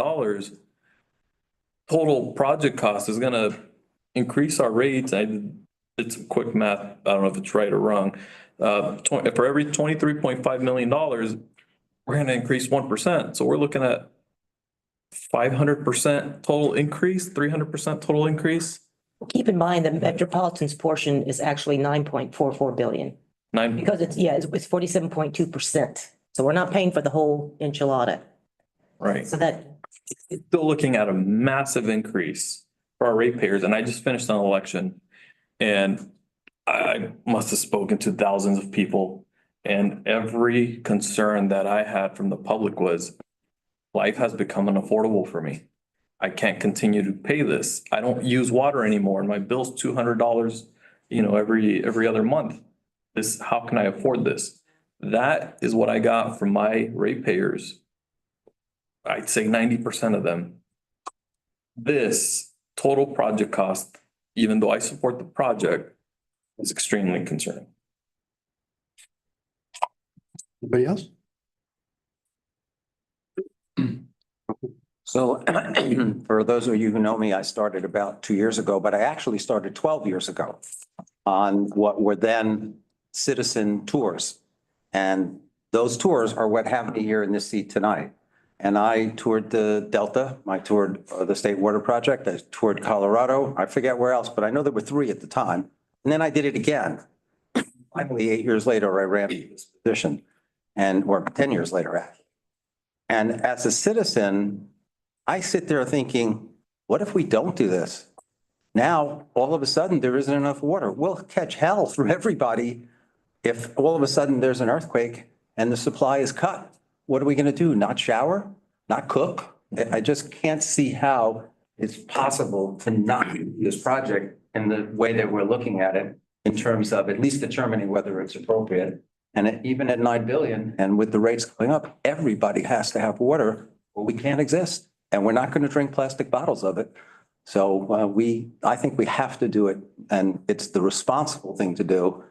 total project cost is going to increase our rates. I did some quick math. I don't know if it's right or wrong. For every $23.5 million, we're going to increase 1%. So we're looking at 500% total increase, 300% total increase. Keep in mind that Metropolitan's portion is actually 9.44 billion. Because it's 47.2%. So we're not paying for the whole enchilada. Right. So that. Still looking at a massive increase for our ratepayers. And I just finished an election and I must have spoken to thousands of people, and every concern that I had from the public was life has become unaffordable for me. I can't continue to pay this. I don't use water anymore and my bill's $200, every other month. How can I afford this? That is what I got from my ratepayers. I'd say 90% of them. This total project cost, even though I support the project, is extremely concerning. Anybody else? So for those of you who know me, I started about 2 years ago, but I actually started 12 years ago on what were then citizen tours. And those tours are what have me here in this seat tonight. And I toured the Delta, I toured the State Water Project, I toured Colorado, I forget where else, but I know there were 3 at the time. And then I did it again. Finally, 8 years later, I ran this position, or 10 years later, actually. And as a citizen, I sit there thinking, what if we don't do this? Now, all of a sudden, there isn't enough water. We'll catch hell for everybody if all of a sudden there's an earthquake and the supply is cut. What are we going to do? Not shower? Not cook? I just can't see how it's possible to not do this project in the way that we're looking at it in terms of at least determining whether it's appropriate. And even at 9 billion and with the rates going up, everybody has to have water or we can't exist. And we're not going to drink plastic bottles of it. So I think we have to do it. And it's the responsible thing to do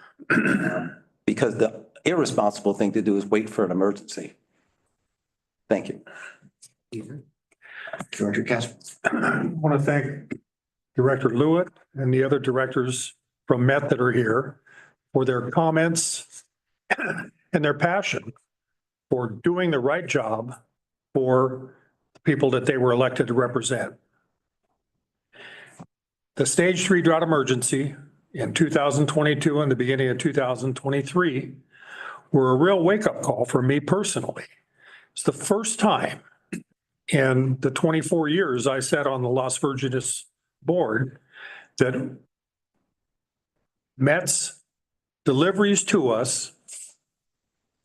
because the irresponsible thing to do is wait for an emergency. Thank you. Director Casper. I want to thank Director Lewitt and the other directors from Met that are here for their comments and their passion for doing the right job for the people that they were elected to represent. The stage 3 drought emergency in 2022 and the beginning of 2023 were a real wake-up call for me personally. It's the first time in the 24 years I sat on the Las Virgenes board that Met's deliveries to us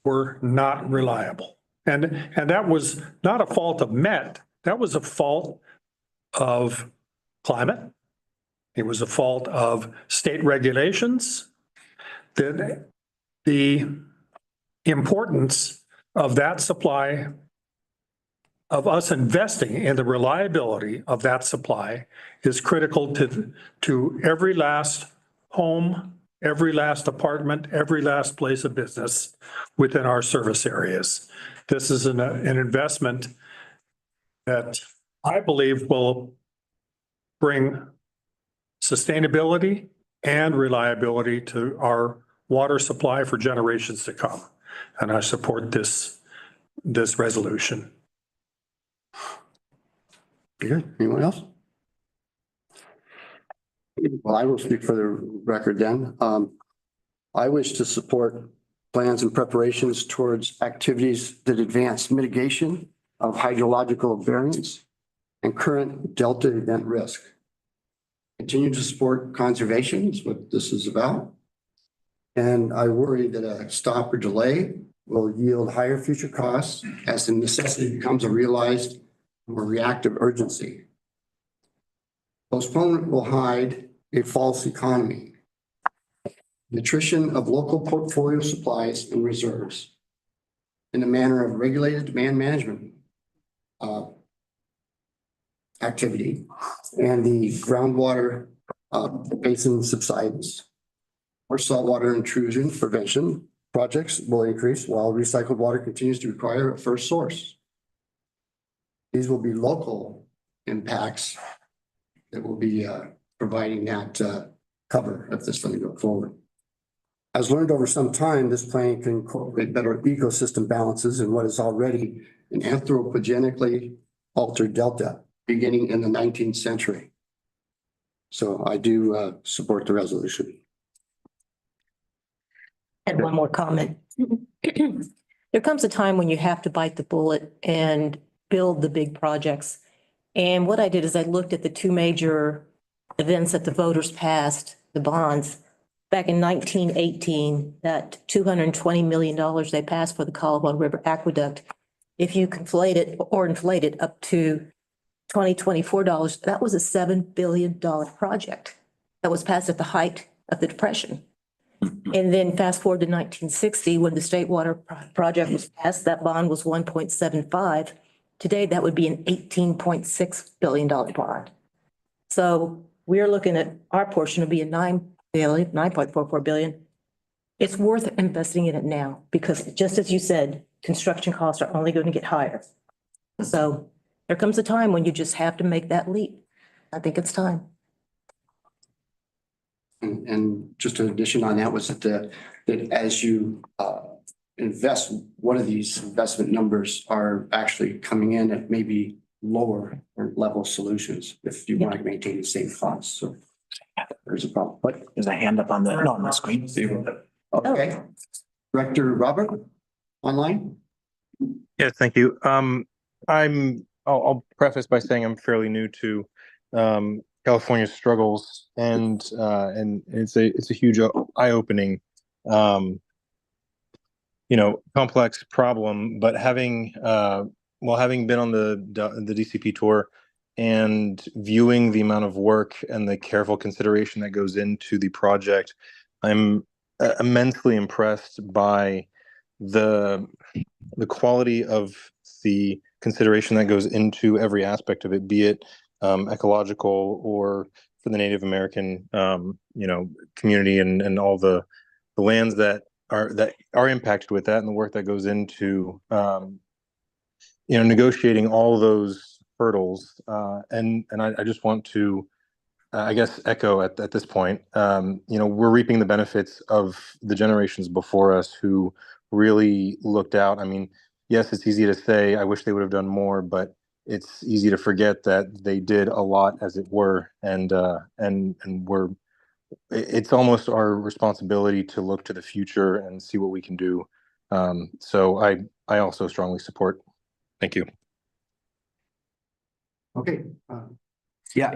were not reliable. And that was not a fault of Met, that was a fault of climate. It was a fault of state regulations. The importance of that supply, of us investing in the reliability of that supply, is critical to every last home, every last apartment, every last place of business within our service areas. This is an investment that I believe will bring sustainability and reliability to our water supply for generations to come. And I support this resolution. Good. Anyone else? Well, I will speak for the record then. I wish to support plans and preparations towards activities that advance mitigation of hydrological variance and current delta event risk. Continue to support conservation is what this is about. And I worry that a stop or delay will yield higher future costs as the necessity becomes a realized or reactive urgency. Postponement will hide a false economy. Nutrition of local portfolio supplies and reserves in a manner of regulated demand management activity and the groundwater basin subsidence or saltwater intrusion prevention projects will increase while recycled water continues to require a first source. These will be local impacts that will be providing that cover if this thing goes forward. As learned over some time, this plan can incorporate better ecosystem balances in what is already an anthropogenically altered delta beginning in the 19th century. So I do support the resolution. And one more comment. There comes a time when you have to bite the bullet and build the big projects. And what I did is I looked at the two major events that the voters passed, the bonds. Back in 1918, that $220 million they passed for the Calleguas River Aqueduct, if you conflate it or inflate it up to 2024 dollars, that was a $7 billion project that was passed at the height of the Depression. And then fast forward to 1960, when the State Water Project was passed, that bond was 1.75. Today, that would be an $18.6 billion bond. So we're looking at our portion to be a $9.44 billion. It's worth investing in it now because just as you said, construction costs are only going to get higher. So there comes a time when you just have to make that leap. I think it's time. And just an addition on that was that as you invest, one of these investment numbers are actually coming in at maybe lower level solutions if you want to maintain the same costs. So there's a problem. But There's a hand up on the screen. okay. Director Robert, online? Yes, thank you. I'll preface by saying I'm fairly new to California's struggles, and it's a huge eye-opening, complex problem. But having been on the DCP tour and viewing the amount of work and the careful consideration that goes into the project, I'm immensely impressed by the quality of the consideration that goes into every aspect of it, be it ecological or for the Native American, community and all the lands that are impacted with that, and the work that goes into, negotiating all those hurdles. And I just want to, I guess, echo at this point. We're reaping the benefits of the generations before us who really looked out. I mean, yes, it's easy to say, I wish they would have done more, but it's easy to forget that they did a lot, as it were, and it's almost our responsibility to look to the future and see what we can do. So I also strongly support. Thank you. Okay. Yeah,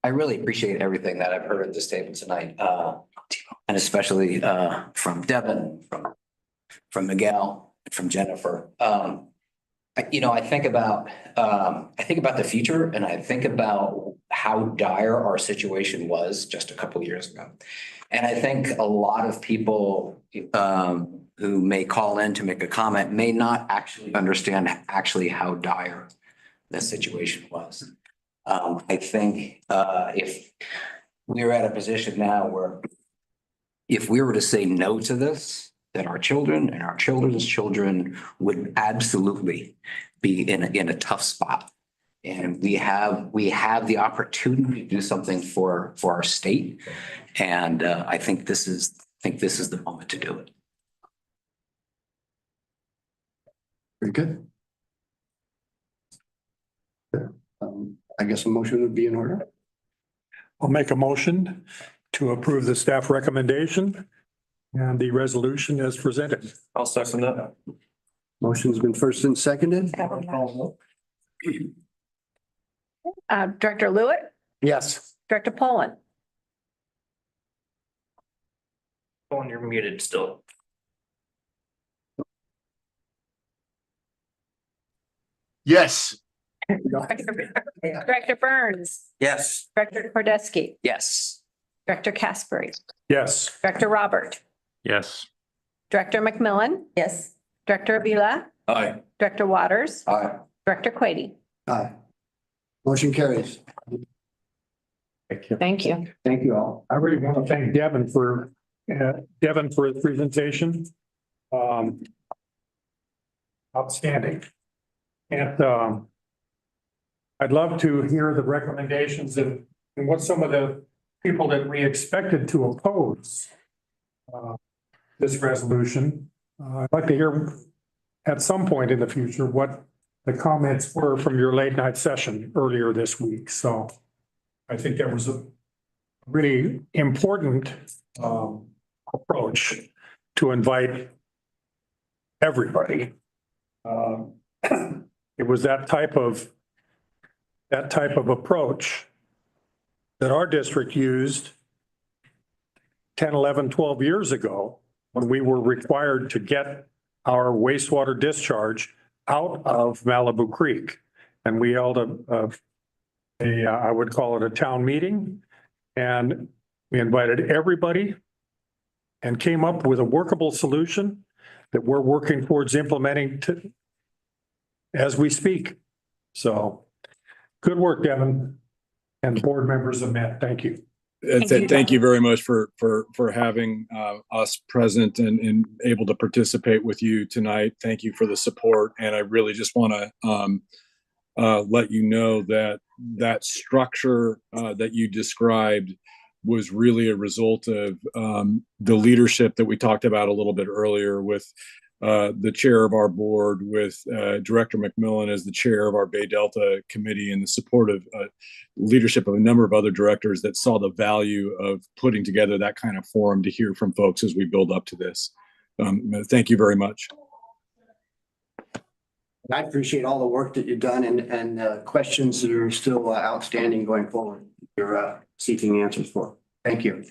I really appreciate everything that I've heard at this table tonight. and especially from Devin, from Miguel, from Jennifer. I think about the future, and I think about how dire our situation was just a couple of years ago. And I think a lot of people who may call in to make a comment may not actually understand how dire the situation was. I think if we're at a position now where if we were to say no to this, that our children and our children's children would absolutely be in a tough spot. And we have the opportunity to do something for our state. And I think this is the moment to do it. Very good. I guess a motion would be in order. I'll make a motion to approve the staff recommendation and the resolution as presented. I'll second that. Motion's been first and seconded. Director Lewitt, Yes. Director Pollen, Phone, you're muted still. Yes. Director Burns, Yes. Director Kordesky, Yes. Director Caspery, Yes. Director Robert, Yes. Director McMillan. Yes. Director Avila, Aye. Director Waters, Aye. Director Quady. Aye. Motion carries. Thank you. Thank you all. I really want to thank Devin for his presentation. Outstanding. And I'd love to hear the recommendations and what some of the people that we expected to oppose this resolution. I'd like to hear at some point in the future what the comments were from your late night session earlier this week. So I think that was a really important approach to invite everybody. It was that type of approach that our district used 10, 11, 12 years ago when we were required to get our wastewater discharge out of Malibu Creek. And we held I would call it a town meeting, and we invited everybody and came up with a workable solution that we're working towards implementing as we speak. So good work, Devin, and board members of Met. Thank you. Thank you very much for having us present and able to participate with you tonight. Thank you for the support. And I really just want to let you know that structure that you described was really a result of the leadership that we talked about a little bit earlier with the chair of our board, with Director McMillan as the chair of our Bay Delta committee, and the supportive leadership of a number of other directors that saw the value of putting together that kind of forum to hear from folks as we build up to this. Thank you very much. I appreciate all the work that you've done and questions that are still outstanding going forward. You're seeking answers for. Thank you.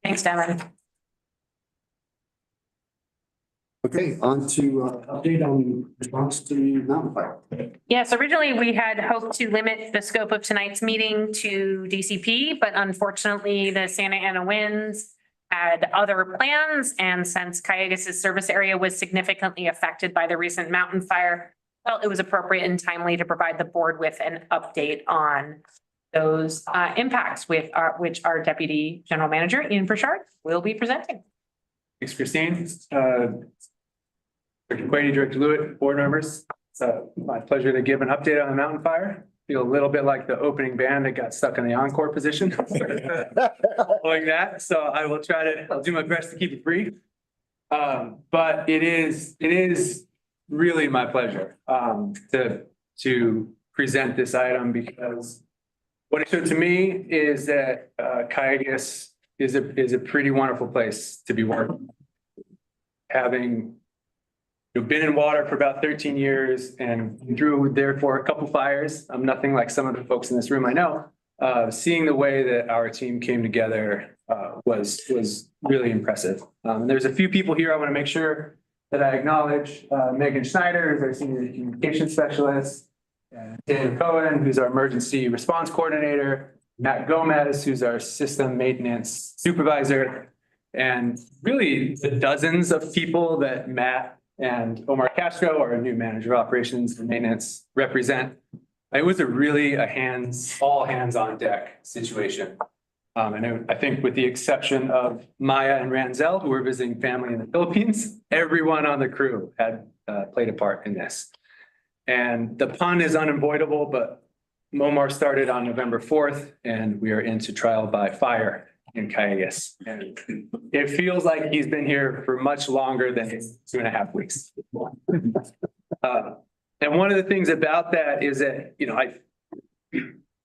Thanks, Devin. Okay, on to update on response to mountain fire. Yes, originally we had hoped to limit the scope of tonight's meeting to DCP, but unfortunately the Santa Ana winds had other plans. And since Calleguas' service area was significantly affected by the recent mountain fire, felt it was appropriate and timely to provide the board with an update on those impacts which our Deputy General Manager, Ian Pritchard, will be presenting. Thanks, Christine. Director Quady, Director Lewitt, board members. It's my pleasure to give an update on the mountain fire. Feel a little bit like the opening band that got stuck in the encore position. Following that, so I will I'll do my best to keep it brief. But it is really my pleasure to present this item, because what it showed to me is that Calleguas is a pretty wonderful place to be working. Having been in water for about 13 years and through therefore a couple fires. I'm nothing like some of the folks in this room I know. Seeing the way that our team came together was really impressive. There's a few people here I want to make sure that I acknowledge. Megan Schneider is our senior communication specialist. Daniel Cohen, who's our emergency response coordinator. Matt Gomez, who's our system maintenance supervisor. And really the dozens of people that Matt and Omar Castro, our new manager of operations and maintenance, represent. It was all hands on deck situation. And I think with the exception of Maya and Ranzel, who were visiting family in the Philippines, everyone on the crew had played a part in this. And the pun is unavoidable, but Momar started on November 4th, and we are into trial by fire in Calleguas. And it feels like he's been here for much longer than 2.5 weeks. And one of the things about that is that,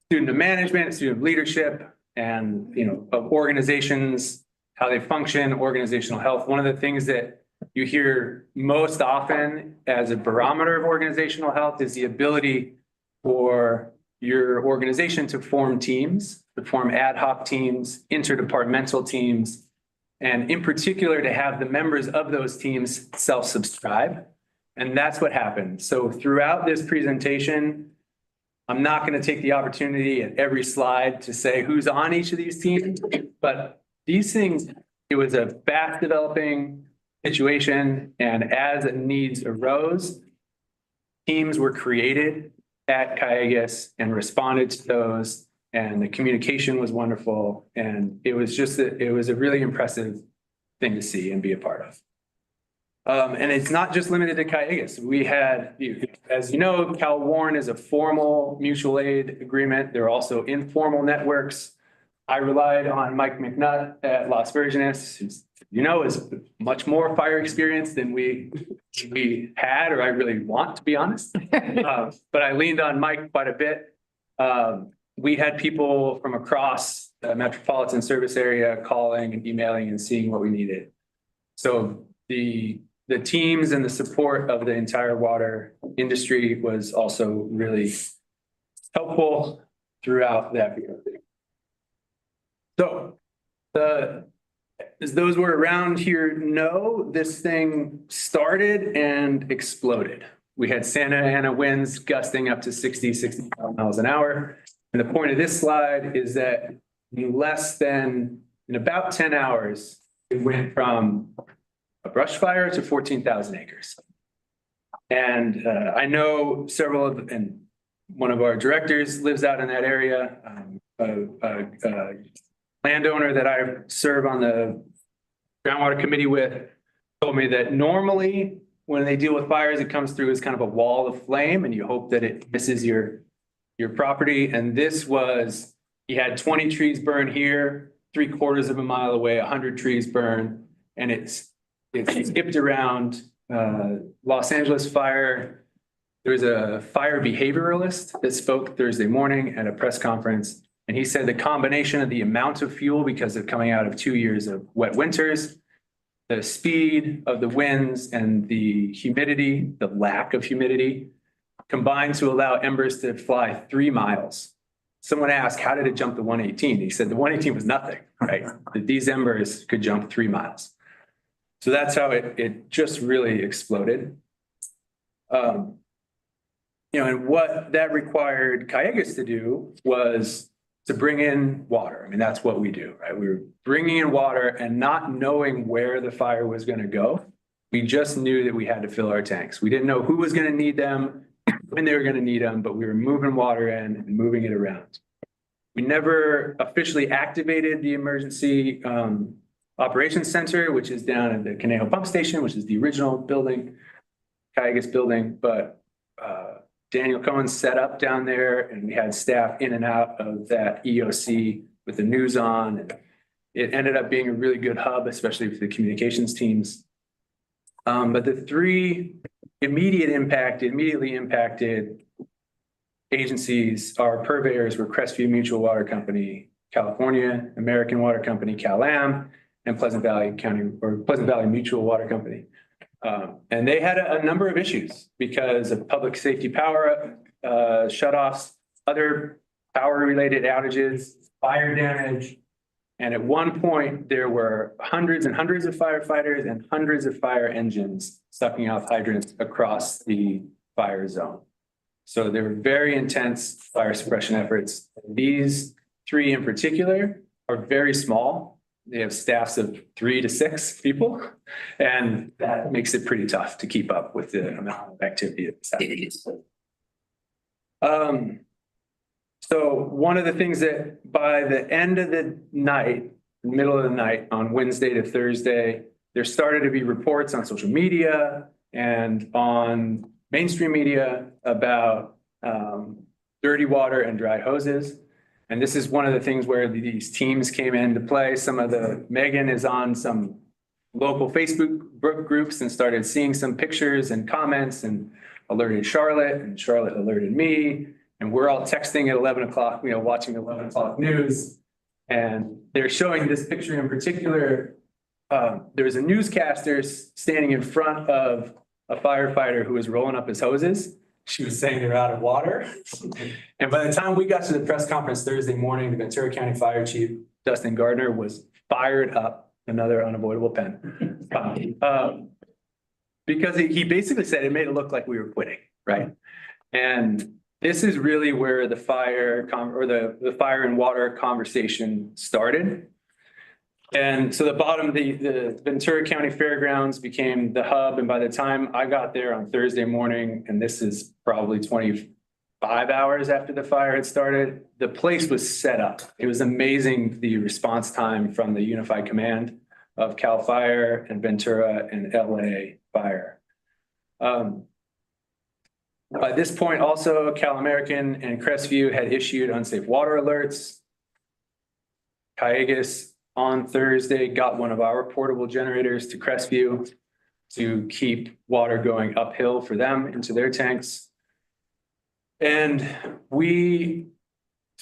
student of management, student of leadership, and, of organizations, how they function, organizational health. One of the things that you hear most often as a barometer of organizational health is the ability for your organization to form teams, to form ad hoc teams, interdepartmental teams, and in particular to have the members of those teams self-subscribe. And that's what happened. So throughout this presentation, I'm not going to take the opportunity at every slide to say who's on each of these teams, but these things, it was a fast developing situation. And as the needs arose, teams were created at Calleguas and responded to those. And the communication was wonderful. And it was a really impressive thing to see and be a part of. And it's not just limited to Calleguas. We had, as you know, Cal Warren is a formal mutual aid agreement. There are also informal networks. I relied on Mike McNutt at Las Virgenes, who, is much more fire experience than we had, or I really want, to be honest. But I leaned on Mike quite a bit. We had people from across the metropolitan service area calling and emailing and seeing what we needed. So the teams and the support of the entire water industry was also really helpful throughout that period. So as those who were around here know, this thing started and exploded. We had Santa Ana winds gusting up to 65 miles an hour. And the point of this slide is that in about 10 hours, it went from a brush fire to 14,000 acres. And I know and one of our directors lives out in that area. A landowner that I serve on the groundwater committee with told me that normally when they deal with fires, it comes through as kind of a wall of flame and you hope that it misses your property. And he had 20 trees burn here, 3/4 of a mile away, 100 trees burn. And it's skipped around. Los Angeles fire. There was a fire behavioralist that spoke Thursday morning at a press conference. And he said the combination of the amount of fuel because of coming out of 2 years of wet winters, the speed of the winds and the humidity, the lack of humidity, combined to allow embers to fly 3 miles. Someone asked, how did it jump to 118? He said the 118 was nothing, right? That these embers could jump 3 miles. So that's how it just really exploded. And what that required Calleguas to do was to bring in water. I mean, that's what we do, right? We were bringing in water and not knowing where the fire was going to go. We just knew that we had to fill our tanks. We didn't know who was going to need them, when they were going to need them, but we were moving water in and moving it around. We never officially activated the emergency operations center, which is down at the Conejo pump station, which is the original building, Calleguas building, but Daniel Cohen set up down there and we had staff in and out of that EOC with the news on. And it ended up being a really good hub, especially for the communications teams. But the 3 immediately impacted agencies, our purveyors were Crestview Mutual Water Company, California, American Water Company, Cal-Am, and Pleasant Valley Mutual Water Company. And they had a number of issues because of public safety power shutoffs, other power related outages, fire damage, And at one point, there were hundreds and hundreds of firefighters and hundreds of fire engines sucking out hydrants across the fire zone. So they were very intense fire suppression efforts. These three in particular are very small. They have staffs of 3 to 6 people, and that makes it pretty tough to keep up with the amount of activity that's happening. So one of the things that by the end of the night, middle of the night on Wednesday to Thursday, there started to be reports on social media and on mainstream media about dirty water and dry hoses. And this is one of the things where these teams came into play. Megan is on some local Facebook groups and started seeing some pictures and comments and alerted Charlotte, and Charlotte alerted me. And we're all texting at 11 o'clock, watching the 11 o'clock news. And they're showing this picture in particular. There's a newscaster standing in front of a firefighter who was rolling up his hoses. She was saying they're out of water. And by the time we got to the press conference Thursday morning, the Ventura County Fire Chief, Dustin Gardner, was fired up, another unavoidable pen. Because he basically said it made it look like we were quitting, right? And this is really where the fire and water conversation started. And so the Ventura County Fairgrounds became the hub. And by the time I got there on Thursday morning, and this is probably 25 hours after the fire had started, the place was set up. It was amazing, the response time from the Unified Command of CAL FIRE and Ventura and LA Fire. By this point, also, Cal American and Crestview had issued unsafe water alerts. Calleguas on Thursday got one of our portable generators to Crestview to keep water going uphill for them into their tanks. And we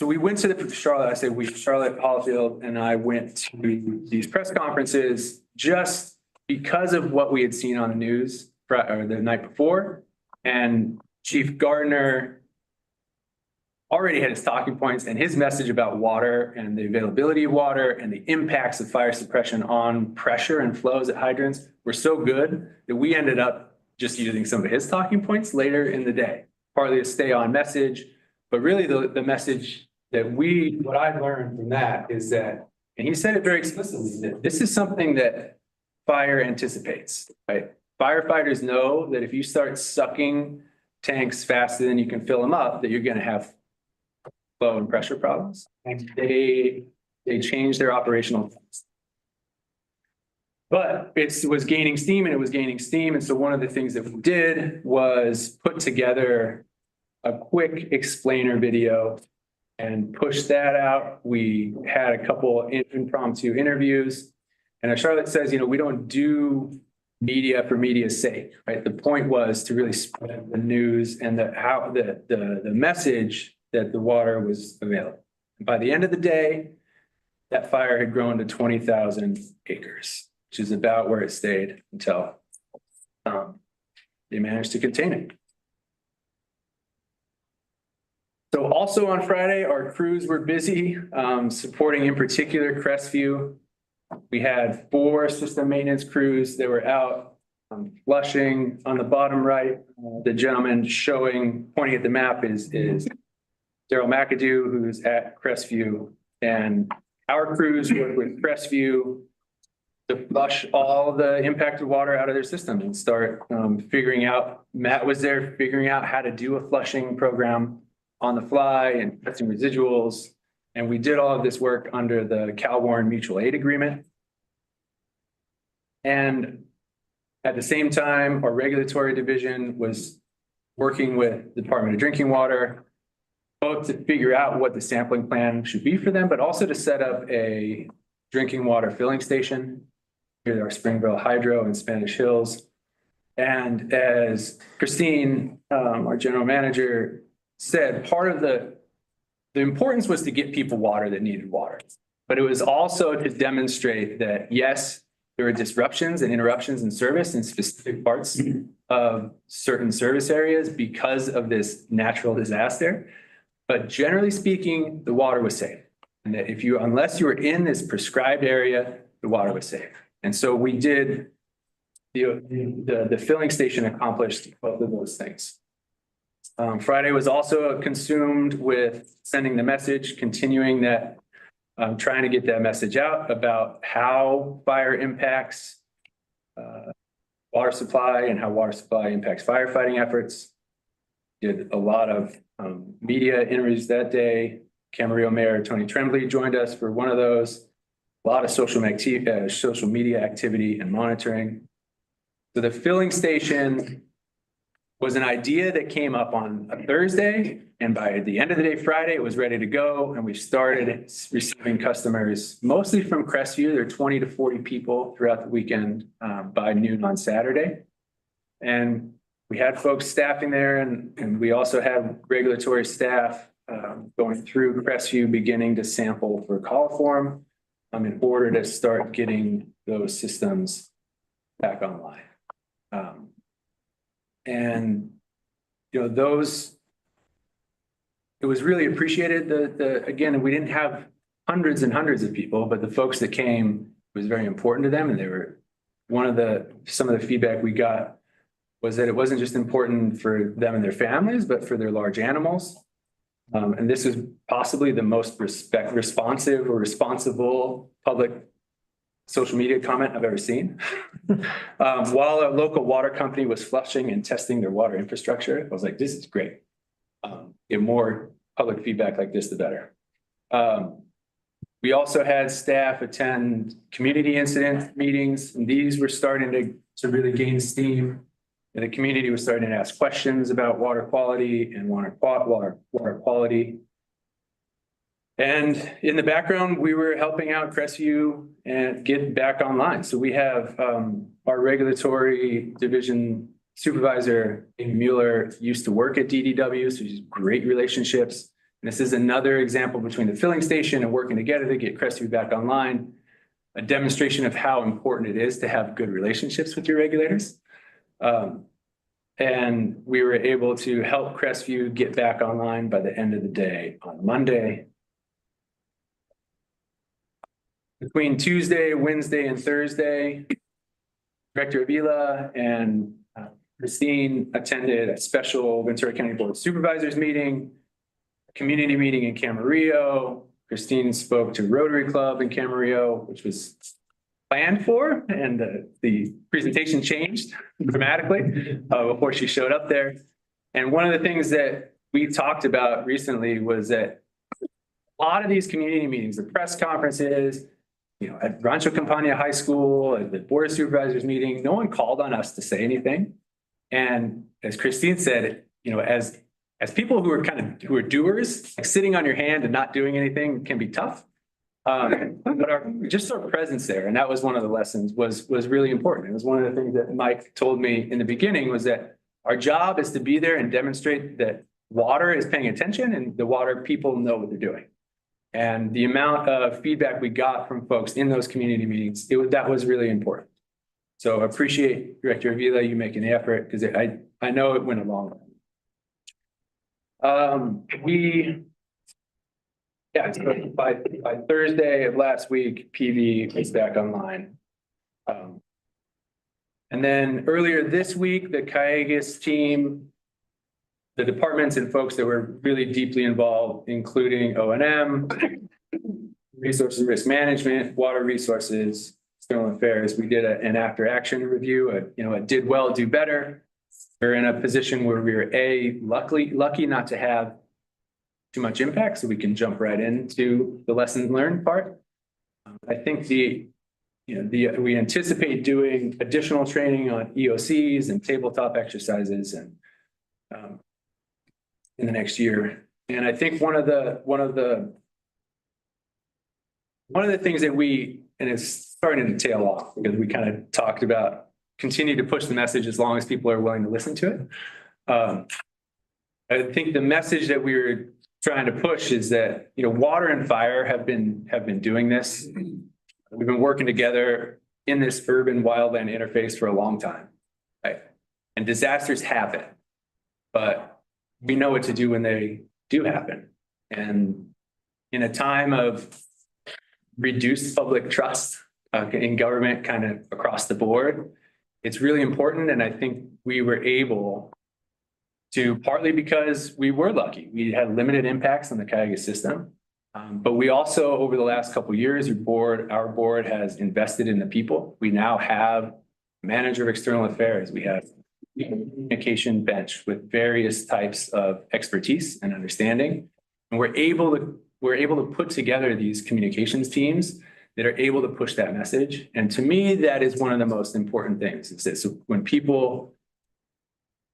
went to Charlotte Hollifield and I went to these press conferences just because of what we had seen on the news the night before. And Chief Gardner already had his talking points, and his message about water and the availability of water and the impacts of fire suppression on pressure and flows at hydrants were so good that we ended up just using some of his talking points later in the day, partly to stay on message. But really the message that what I learned from that is that, and he said it very explicitly, that this is something that fire anticipates, right? Firefighters know that if you start sucking tanks faster than you can fill them up, that you're going to have flow and pressure problems. And they changed their operational plans. But it was gaining steam and it was gaining steam. And so one of the things that we did was put together a quick explainer video and push that out. We had a couple impromptu interviews. And as Charlotte says, we don't do media for media's sake, right? The point was to really spread the news and the message that the water was available. And by the end of the day, that fire had grown to 20,000 acres, which is about where it stayed until they managed to contain it. So also on Friday, our crews were busy supporting in particular Crestview. We had 4 system maintenance crews that were out flushing. On the bottom right, the gentleman pointing at the map is Daryl McAdoo, who's at Crestview. And our crews work with Crestview to flush all the impacted water out of their system and start figuring out, Matt was there figuring out how to do a flushing program on the fly and testing residuals. And we did all of this work under the Cal-Warren Mutual Aid Agreement. And at the same time, our regulatory division was working with the Department of Drinking Water, both to figure out what the sampling plan should be for them, but also to set up a drinking water filling station here at our Springville Hydro in Spanish Hills. And as Christine, our general manager, said, part of the importance was to get people water that needed water. But it was also to demonstrate that, yes, there were disruptions and interruptions in service in specific parts of certain service areas because of this natural disaster. But generally speaking, the water was safe. And that if you, unless you were in this prescribed area, the water was safe. And so we did, the filling station accomplished both of those things. Friday was also consumed with sending the message, continuing that, trying to get that message out about how fire impacts water supply and how water supply impacts firefighting efforts. Did a lot of media interviews that day. Camarillo Mayor Tony Tremblay joined us for one of those. A lot of social media activity and monitoring. So the filling station was an idea that came up on a Thursday, and by the end of the day, Friday, it was ready to go, and we started receiving customers, mostly from Crestview. There are 20 to 40 people throughout the weekend by noon on Saturday. And we had folks staffing there, and we also had regulatory staff going through Crestview, beginning to sample for coliform in order to start getting those systems back online. And, you know, those, it was really appreciated. Again, we didn't have hundreds and hundreds of people, but the folks that came was very important to them. And they were some of the feedback we got was that it wasn't just important for them and their families, but for their large animals. And this is possibly the most responsive or responsible public social media comment I've ever seen. While a local water company was flushing and testing their water infrastructure, I was like, this is great. Get more public feedback like this, the better. We also had staff attend community incident meetings, and these were starting to really gain steam. And the community was starting to ask questions about water quality and water quality. And in the background, we were helping out Crestview and get back online. So we have our regulatory division supervisor, Amy Mueller, used to work at DDW, so she's great relationships. And this is another example between the filling station and working together to get Crestview back online, a demonstration of how important it is to have good relationships with your regulators. And we were able to help Crestview get back online by the end of the day on Monday. Between Tuesday, Wednesday, and Thursday, Director Avila and Christine attended a special Ventura County Board of Supervisors meeting, a community meeting in Camarillo. Christine spoke to Rotary Club in Camarillo, which was planned for, and the presentation changed dramatically before she showed up there. And one of the things that we talked about recently was that a lot of these community meetings, the press conferences, you know, at Rancho Campana High School, at the Board of Supervisors meeting, no one called on us to say anything. And as Christine said, you know, as people who are doers, like sitting on your hand and not doing anything can be tough. But our presence there, and that was one of the lessons, was really important. It was one of the things that Mike told me in the beginning, was that our job is to be there and demonstrate that water is paying attention and the water people know what they're doing. And the amount of feedback we got from folks in those community meetings, that was really important. So I appreciate Director Avila, you making the effort, because I know it went a long way. By Thursday of last week, PV was back online. And then earlier this week, the Calleguas team, the departments and folks that were really deeply involved, including O&M, resources and risk management, water resources, external affairs. We did an after action review, a did well, do better. We're in a position where we were lucky not to have too much impact, so we can jump right into the lessons learned part. I think we anticipate doing additional training on EOCs and tabletop exercises and in the next year. And I think one of the things that and it's starting to tail off, because we kind of talked about continue to push the message as long as people are willing to listen to it. I think the message that we're trying to push is that, you know, water and fire have been doing this. We've been working together in this urban wildland interface for a long time, right? And disasters happen, but we know what to do when they do happen. And in a time of reduced public trust in government kind of across the board, it's really important. And I think we were able to, partly because we were lucky, we had limited impacts on the Calleguas system. But we also, over the last couple of years, our board has invested in the people. We now have a manager of external affairs. We have a communication bench with various types of expertise and understanding. And we're able to put together these communications teams that are able to push that message. And to me, that is one of the most important things, is that so when people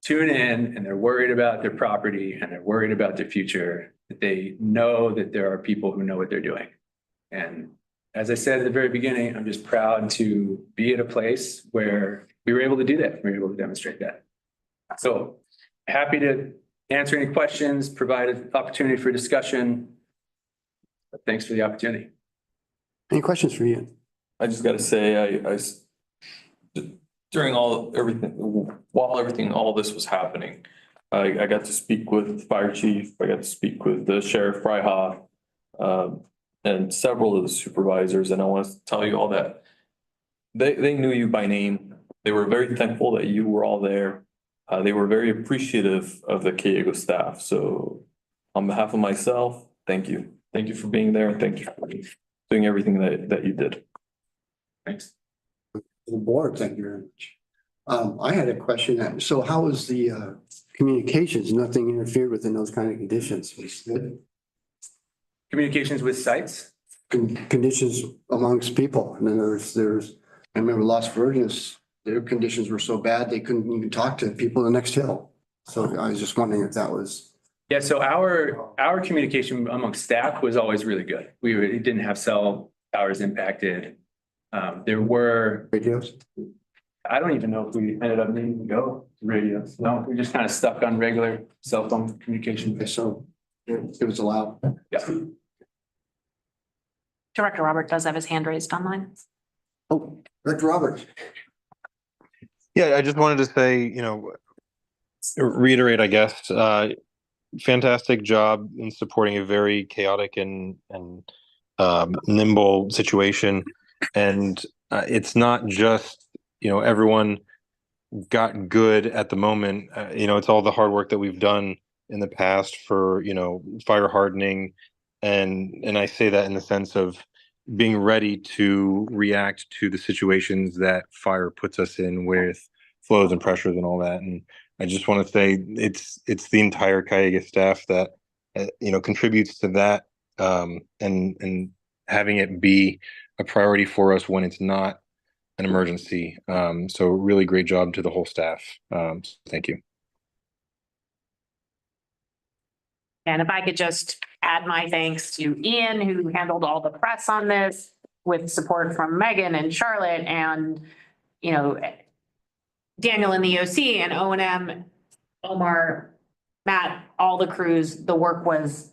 tune in and they're worried about their property and they're worried about their future, that they know that there are people who know what they're doing. And as I said at the very beginning, I'm just proud to be at a place where we were able to do that. We were able to demonstrate that. So happy to answer any questions, provide an opportunity for discussion. But thanks for the opportunity. Any questions for you? I just gotta say, during all this was happening, I got to speak with fire chief, I got to speak with the sheriff Freihoff, and several of the supervisors, and I want to tell you all that they knew you by name. They were very thankful that you were all there. They were very appreciative of the Calleguas staff. So on behalf of myself, thank you. Thank you for being there, and thank you for doing everything that you did. Thanks. The board, thank you very much. I had a question. So how was the communications? Nothing interfered with in those kind of conditions? Communications with sites? Conditions amongst people. And then I remember Las Virgenes, their conditions were so bad, they couldn't even talk to people the next hill. So I was just wondering if that was. Yeah, so our communication amongst staff was always really good. We didn't have cell towers impacted. There were radios. I don't even know if we ended up needing to go to radios. No, we just kind of stuck on regular cell phone communication. Okay, so it was allowed. Yeah. Director Robert does have his hand raised online. Oh, Director Robert. Yeah, I just wanted to say, reiterate, I guess, fantastic job in supporting a very chaotic and nimble situation. And it's not just, everyone got good at the moment. It's all the hard work that we've done in the past for, fire hardening. And I say that in the sense of being ready to react to the situations that fire puts us in with flows and pressures and all that. And I just want to say it's the entire Calleguas staff that, contributes to that, and having it be a priority for us when it's not an emergency. So really great job to the whole staff. Thank you. And if I could just add my thanks to Ian, who handled all the press on this with support from Megan and Charlotte and, Daniel in the OC and O&M, Omar, Matt, all the crews. The work was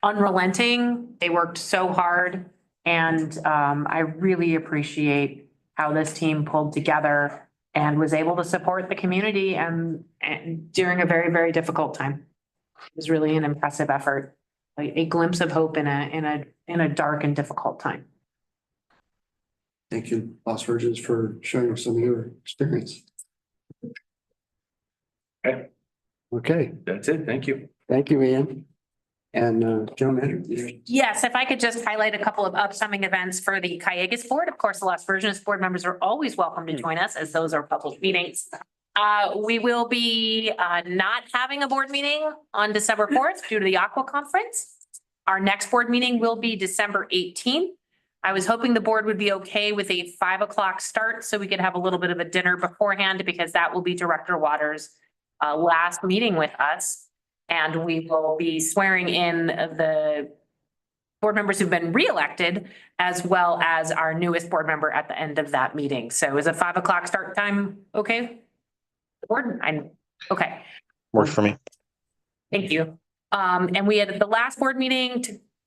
unrelenting. They worked so hard. And I really appreciate how this team pulled together and was able to support the community and during a very, very difficult time. It was really an impressive effort, a glimpse of hope in a dark and difficult time. Thank you, Las Virgenes, for sharing some of your experience. Okay. That's it. Thank you. Thank you, Ian. And John Maynard. Yes, if I could just highlight a couple of upcoming events for the Calleguas board. Of course, the Las Virgenes board members are always welcome to join us, as those are public meetings. We will be not having a board meeting on December 4th due to the Aqua Conference. Our next board meeting will be December 18th. I was hoping the board would be okay with a 5 o'clock start so we could have a little bit of a dinner beforehand, because that will be Director Waters' last meeting with us. And we will be swearing in the board members who've been reelected, as well as our newest board member at the end of that meeting. So is a 5 o'clock start time okay? Board, okay. Works for me. Thank you. And we had at the last board meeting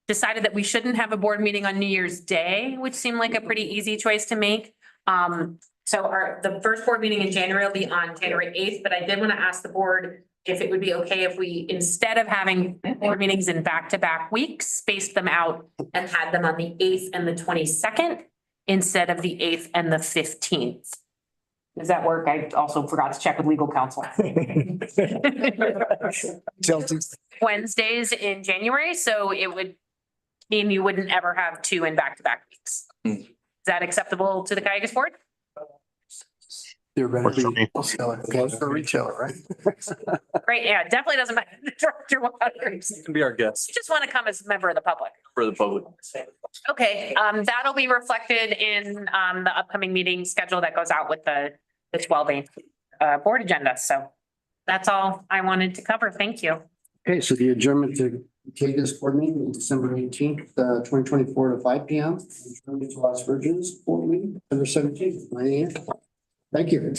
decided that we shouldn't have a board meeting on New Year's Day, which seemed like a pretty easy choice to make. So the first board meeting in January will be on January 8th, but I did want to ask the board if it would be okay if we, instead of having board meetings in back-to-back weeks, spaced them out and had them on the 8th and the 22nd instead of the 8th and the 15th. Does that work? I also forgot to check with legal counsel. Wednesdays in January, so it would mean you wouldn't ever have two in back-to-back weeks. Is that acceptable to the Calleguas board? You're ready to be Okay, for retailer, right? Great, yeah, it definitely doesn't matter. Director Waters. You can be our guest You just want to come as a member of the public. for the public. Okay, that'll be reflected in the upcoming meeting schedule that goes out with the 12th board agenda. So that's all I wanted to cover. Thank you. Okay, so the adjournment to take this board meeting is December 18th, 2024 to 5 p.m. Adjournment to Las Virgenes board meeting, December 17th, 9 a.m. Thank you.